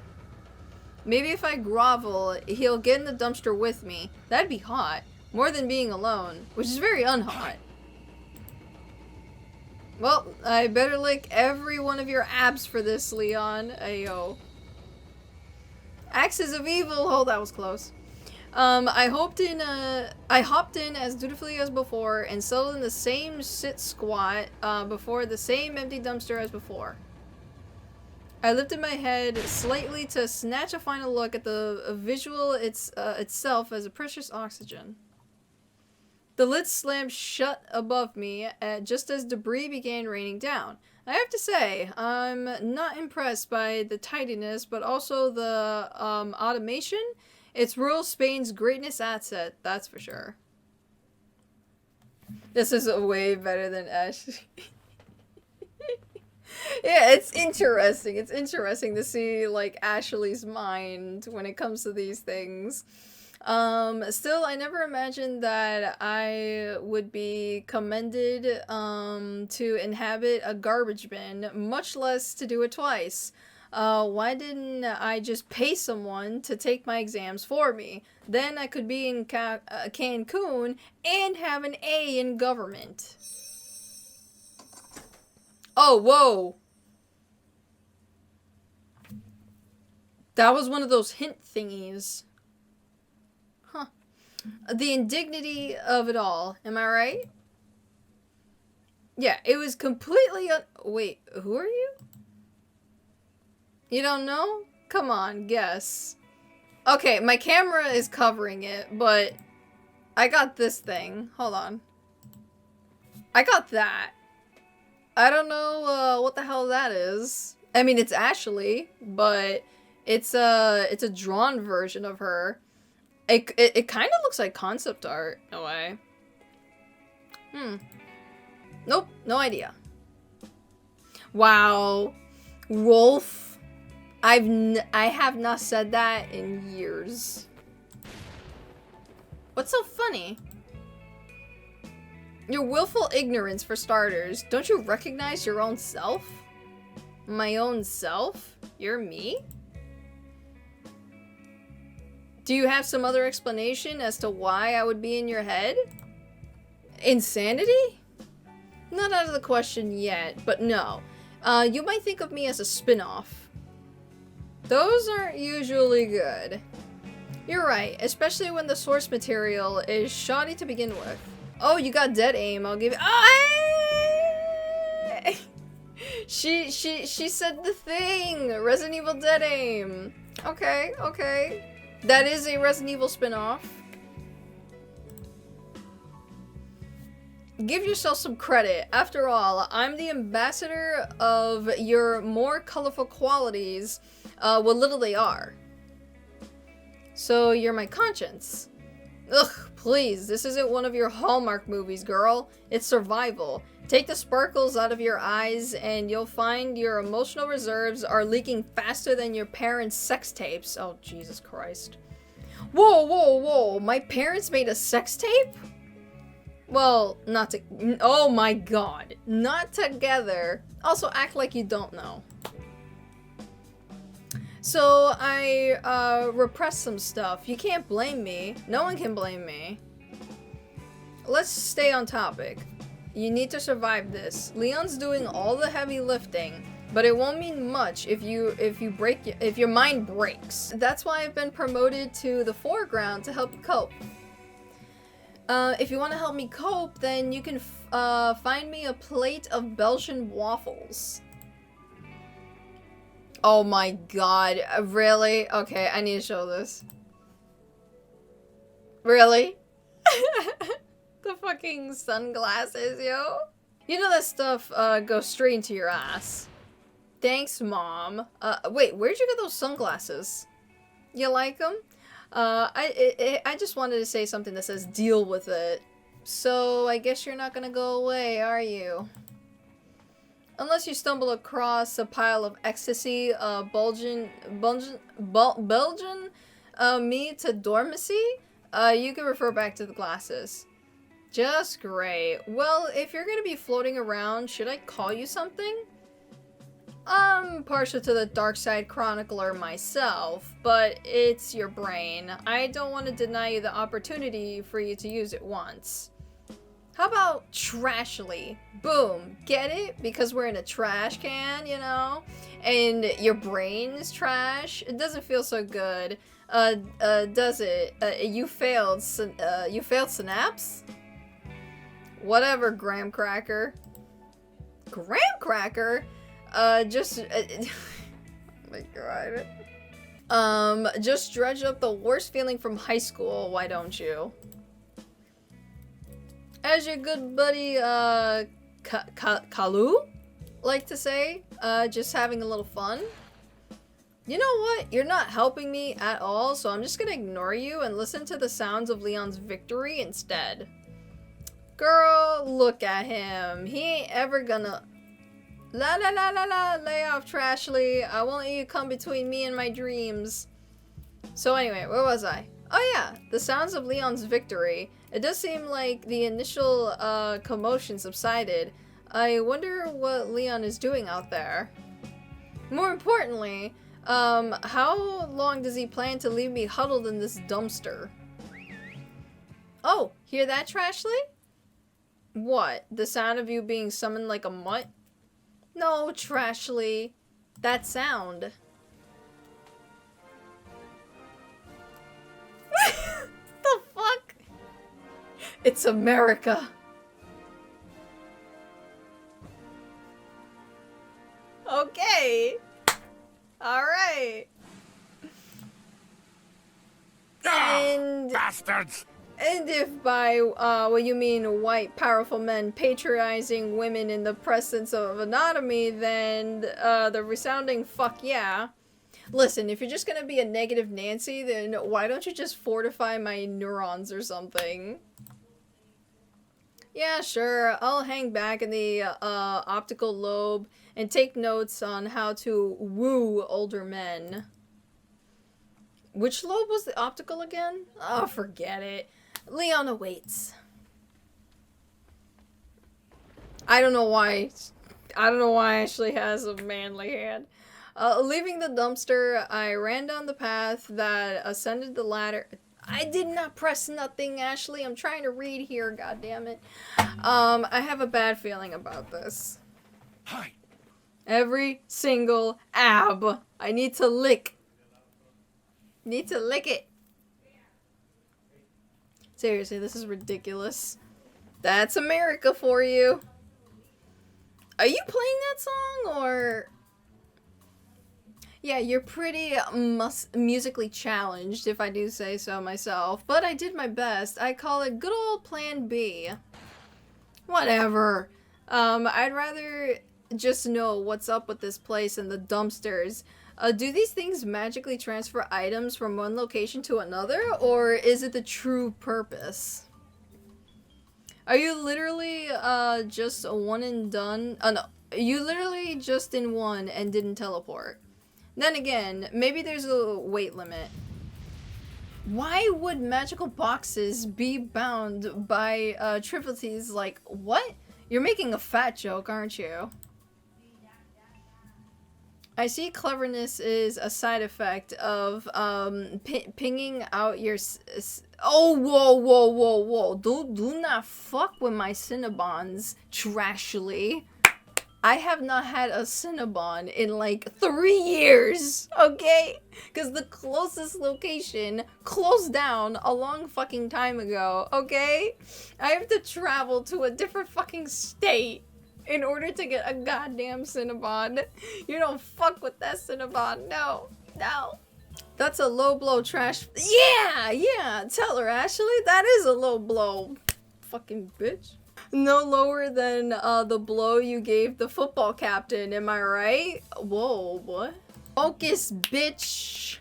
Maybe if I grovel, he'll get in the dumpster with me. That'd be hot. More than being alone, which is very unhot. Well, I better lick every one of your abs for this, Leon. Ayo. Axes of evil. Oh, that was close. I hopped in as dutifully as before and settled in the same sit squat before the same empty dumpster as before. I lifted my head slightly to snatch a final look at the visual itself as a precious oxygen. The lid slammed shut above me just as debris began raining down. I have to say, I'm not impressed by the tidiness, but also the automation. It's rural Spain's greatness asset, that's for sure. This is way better than Ashely. Yeah, it's interesting. It's interesting to see, like, Ashely's mind when it comes to these things. Still, I never imagined that I would be commended, to inhabit a garbage bin, much less to do it twice. Why didn't I just pay someone to take my exams for me? Then I could be in Cancun and have an A in government. Oh, whoa! That was one of those hint thingies. Huh. The indignity of it all. Am I right? Yeah, it was completely wait, who are you? You don't know? Come on, guess. Okay, my camera is covering it, but I got this thing. Hold on. I got that. I don't know what the hell that is. I mean, it's Ashely, but it's a drawn version of her. It kind of looks like concept art in a way. Nope, no idea. Wow, Wolf. I have not said that in years. What's so funny? Your willful ignorance, for starters. Don't you recognize your own self? My own self? You're me? Do you have some other explanation as to why I would be in your head? Insanity? Not out of the question yet, but no. You might think of me as a spin-off. Those aren't usually good. You're right, especially when the source material is shoddy to begin with. Oh, you got dead aim. I'll give it. Oh, hey! She said the thing. Resident Evil dead aim. Okay, okay. That is a Resident Evil spin-off. Give yourself some credit. After all, I'm the ambassador of your more colorful qualities, what little they are. So you're my conscience. Ugh, please, this isn't one of your Hallmark movies, girl. It's survival. Take the sparkles out of your eyes and you'll find your emotional reserves are leaking faster than your parents' sex tapes. Oh, Jesus Christ. Whoa, whoa, whoa. My parents made a sex tape? Well, not to- oh my god. Not together. Also, act like you don't know. So, I, repressed some stuff. You can't blame me. No one can blame me. Let's stay on topic. You need to survive this. Leon's doing all the heavy lifting, but it won't mean much if your mind breaks. That's why I've been promoted to the foreground to help you cope. If you want to help me cope, then you can find me a plate of Belgian waffles. Oh my god, really? Okay, I need to show this. Really? The fucking sunglasses, yo. You know that stuff goes straight into your ass. Thanks, Mom. Wait, where'd you get those sunglasses? You like them? I just wanted to say something that says deal with it. So I guess you're not gonna go away, are you? Unless you stumble across a pile of ecstasy, Belgian me to dormancy, you can refer back to the glasses. Just great. Well, if you're gonna be floating around, should I call you something? I'm partial to the Dark Side Chronicler myself, but it's your brain. I don't want to deny you the opportunity for you to use it once. How about Trashly? Boom. Get it? Because we're in a trash can, you know? And your brain is trash? It doesn't feel so good. Does it? You failed Synapse? Whatever, Graham Cracker. Graham Cracker? Oh my god. Just dredge up the worst feeling from high school, why don't you? As your good buddy, Kalu like to say, just having a little fun. You know what? You're not helping me at all, so I'm just gonna ignore you and listen to the sounds of Leon's victory instead. Girl, look at him. He ain't ever gonna... La la la la la, lay off, Trashly. I won't let you come between me and my dreams. So anyway, where was I? Oh yeah, the sounds of Leon's victory. It does seem like the initial commotion subsided. I wonder what Leon is doing out there. More importantly, how long does he plan to leave me huddled in this dumpster? Oh, hear that, Trashly? What? The sound of you being summoned like a mutt? No, Trashly. That sound. The fuck? It's America. Okay. Alright. And... Bastards! And if by what you mean white powerful men patronizing women in the presence of anatomy, then the resounding fuck yeah. Listen, if you're just gonna be a negative Nancy, then why don't you just fortify my neurons or something? Yeah, sure, I'll hang back in the optical lobe and take notes on how to woo older men. Which lobe was the optical again? Oh, forget it. Leon awaits. I don't know why Ashely has a manly hand. Leaving the dumpster, I ran down the path that ascended the ladder. I did not press nothing, Ashely. I'm trying to read here, goddammit. I have a bad feeling about this. Hi. Every single ab. I need to lick. Need to lick it. Seriously, this is ridiculous. That's America for you. Are you playing that song, or... Yeah, you're pretty musically challenged, if I do say so myself. But I did my best. I call it good old Plan B. Whatever. I'd rather just know what's up with this place and the dumpsters. Do these things magically transfer items from one location to another, or is it the true purpose? Are you literally, just a one and done? Oh no. You literally just in one and didn't teleport. Then again, maybe there's a weight limit. Why would magical boxes be bound by, trivialities like, what? You're making a fat joke, aren't you? I see cleverness is a side effect of, pinging out your oh, whoa. Do not fuck with my Cinnabons, Trashly. I have not had a Cinnabon in like 3 years, okay? Because the closest location closed down a long fucking time ago, okay? I have to travel to a different fucking state in order to get a goddamn Cinnabon. You don't fuck with that Cinnabon, no. That's a low blow trash. Yeah, tell her, Ashley, that is a low blow, fucking bitch. No lower than the blow you gave the football captain, am I right? Whoa, what? Focus, bitch!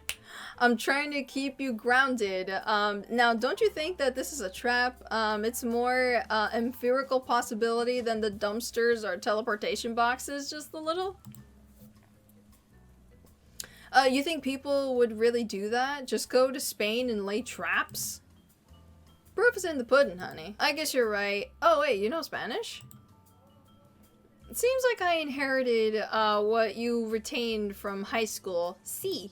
I'm trying to keep you grounded. Now, don't you think that this is a trap? It's more empirical possibility than the dumpsters or teleportation boxes, just a little? You think people would really do that? Just go to Spain and lay traps? Proof is in the pudding, honey. I guess you're right. Oh, wait, you know Spanish? It seems like I inherited what you retained from high school. Sí.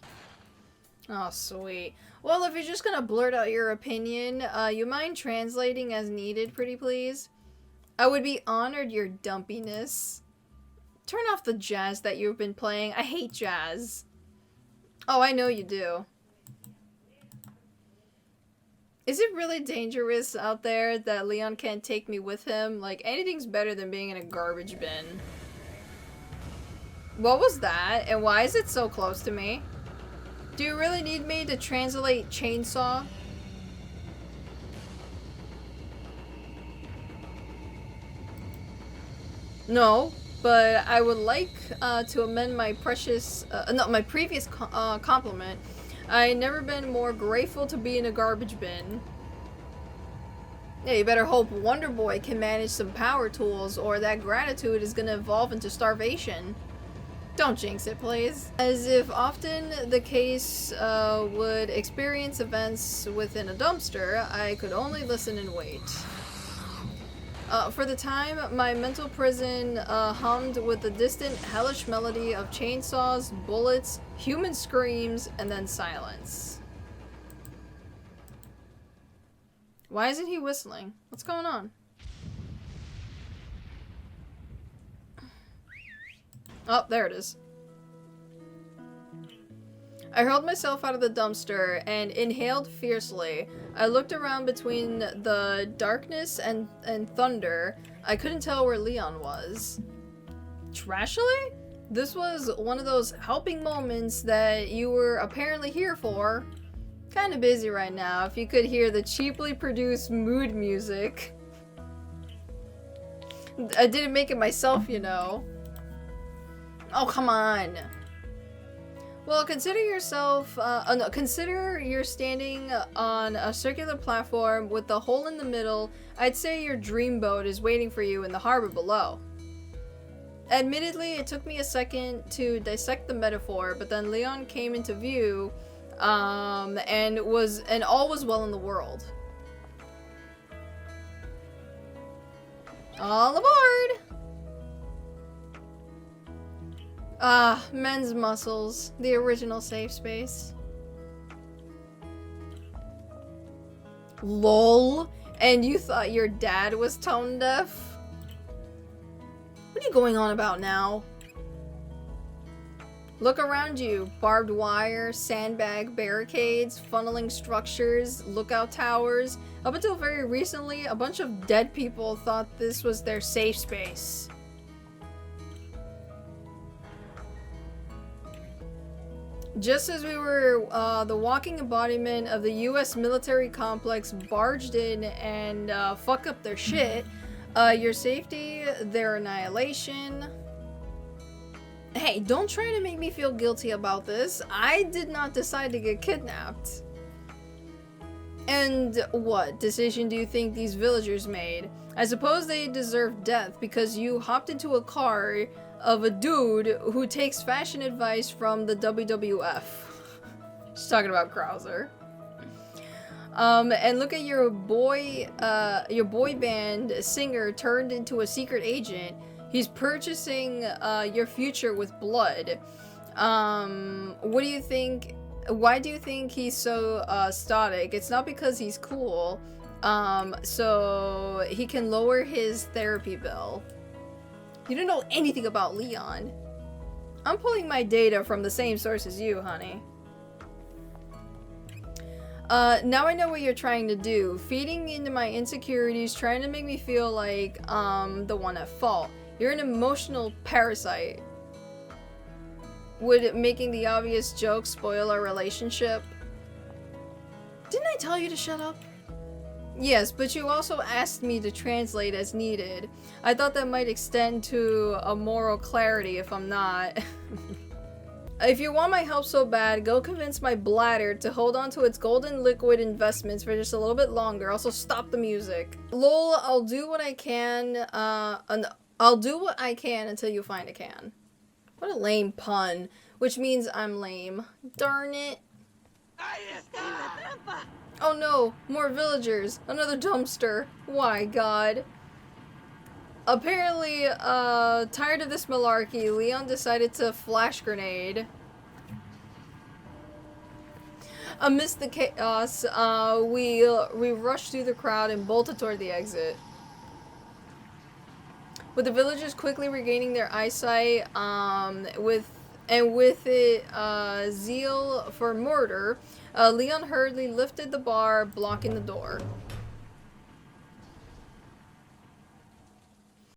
Oh, sweet. Well, if you're just gonna blurt out your opinion, you mind translating as needed, pretty please? I would be honored, your dumpiness. Turn off the jazz that you've been playing. I hate jazz. Oh, I know you do. Is it really dangerous out there that Leon can't take me with him? Like, anything's better than being in a garbage bin. What was that? And why is it so close to me? Do you really need me to translate chainsaw? No, but I would like to amend my my previous compliment. I never been more grateful to be in a garbage bin. Yeah, you better hope Wonder Boy can manage some power tools, or that gratitude is gonna evolve into starvation. Don't jinx it, please. As if often the case would experience events within a dumpster, I could only listen and wait. For the time, my mental prison hummed with the distant, hellish melody of chainsaws, bullets, human screams, and then silence. Why isn't he whistling? What's going on? Oh, there it is. I hurled myself out of the dumpster and inhaled fiercely. I looked around between the darkness and thunder. I couldn't tell where Leon was. Trashly? This was one of those helping moments that you were apparently here for. Kinda busy right now, if you could hear the cheaply produced mood music. I didn't make it myself, you know. Oh, come on. Well, consider yourself, no, consider you're standing on a circular platform with a hole in the middle. I'd say your dream boat is waiting for you in the harbor below. Admittedly, it took me a second to dissect the metaphor, but then Leon came into view, and all was well in the world. All aboard! Ah, men's muscles. The original safe space. LOL. And you thought your dad was tone deaf? What are you going on about now? Look around you. Barbed wire, sandbag barricades, funneling structures, lookout towers. Up until very recently, a bunch of dead people thought this was their safe space. Just as we were the walking embodiment of the US military complex barged in and fuck up their shit, Your safety, their annihilation. Hey, don't try to make me feel guilty about this. I did not decide to get kidnapped. And what decision do you think these villagers made? I suppose they deserve death because you hopped into a car of a dude who takes fashion advice from the WWF. She's talking about Krauser. And look at your boy band singer turned into a secret agent. He's purchasing your future with blood. What do you think? Why do you think he's so static? It's not because he's cool. So he can lower his therapy bill. You don't know anything about Leon. I'm pulling my data from the same source as you, honey. Now I know what you're trying to do. Feeding into my insecurities, trying to make me feel like the one at fault. You're an emotional parasite. Would making the obvious joke spoil our relationship? Didn't I tell you to shut up? Yes, but you also asked me to translate as needed. I thought that might extend to a moral clarity if I'm not. If you want my help so bad, go convince my bladder to hold on to its golden liquid investments for just a little bit longer. Also, stop the music. Lol, I'll do what I can, I'll do what I can until you find a can. What a lame pun. Which means I'm lame. Darn it. Oh no, more villagers. Another dumpster. Why, God? Apparently, tired of this malarkey, Leon decided to flash grenade. Amidst the chaos, we rushed through the crowd and bolted toward the exit. With the villagers quickly regaining their eyesight, with it zeal for murder, Leon hurriedly lifted the bar, blocking the door.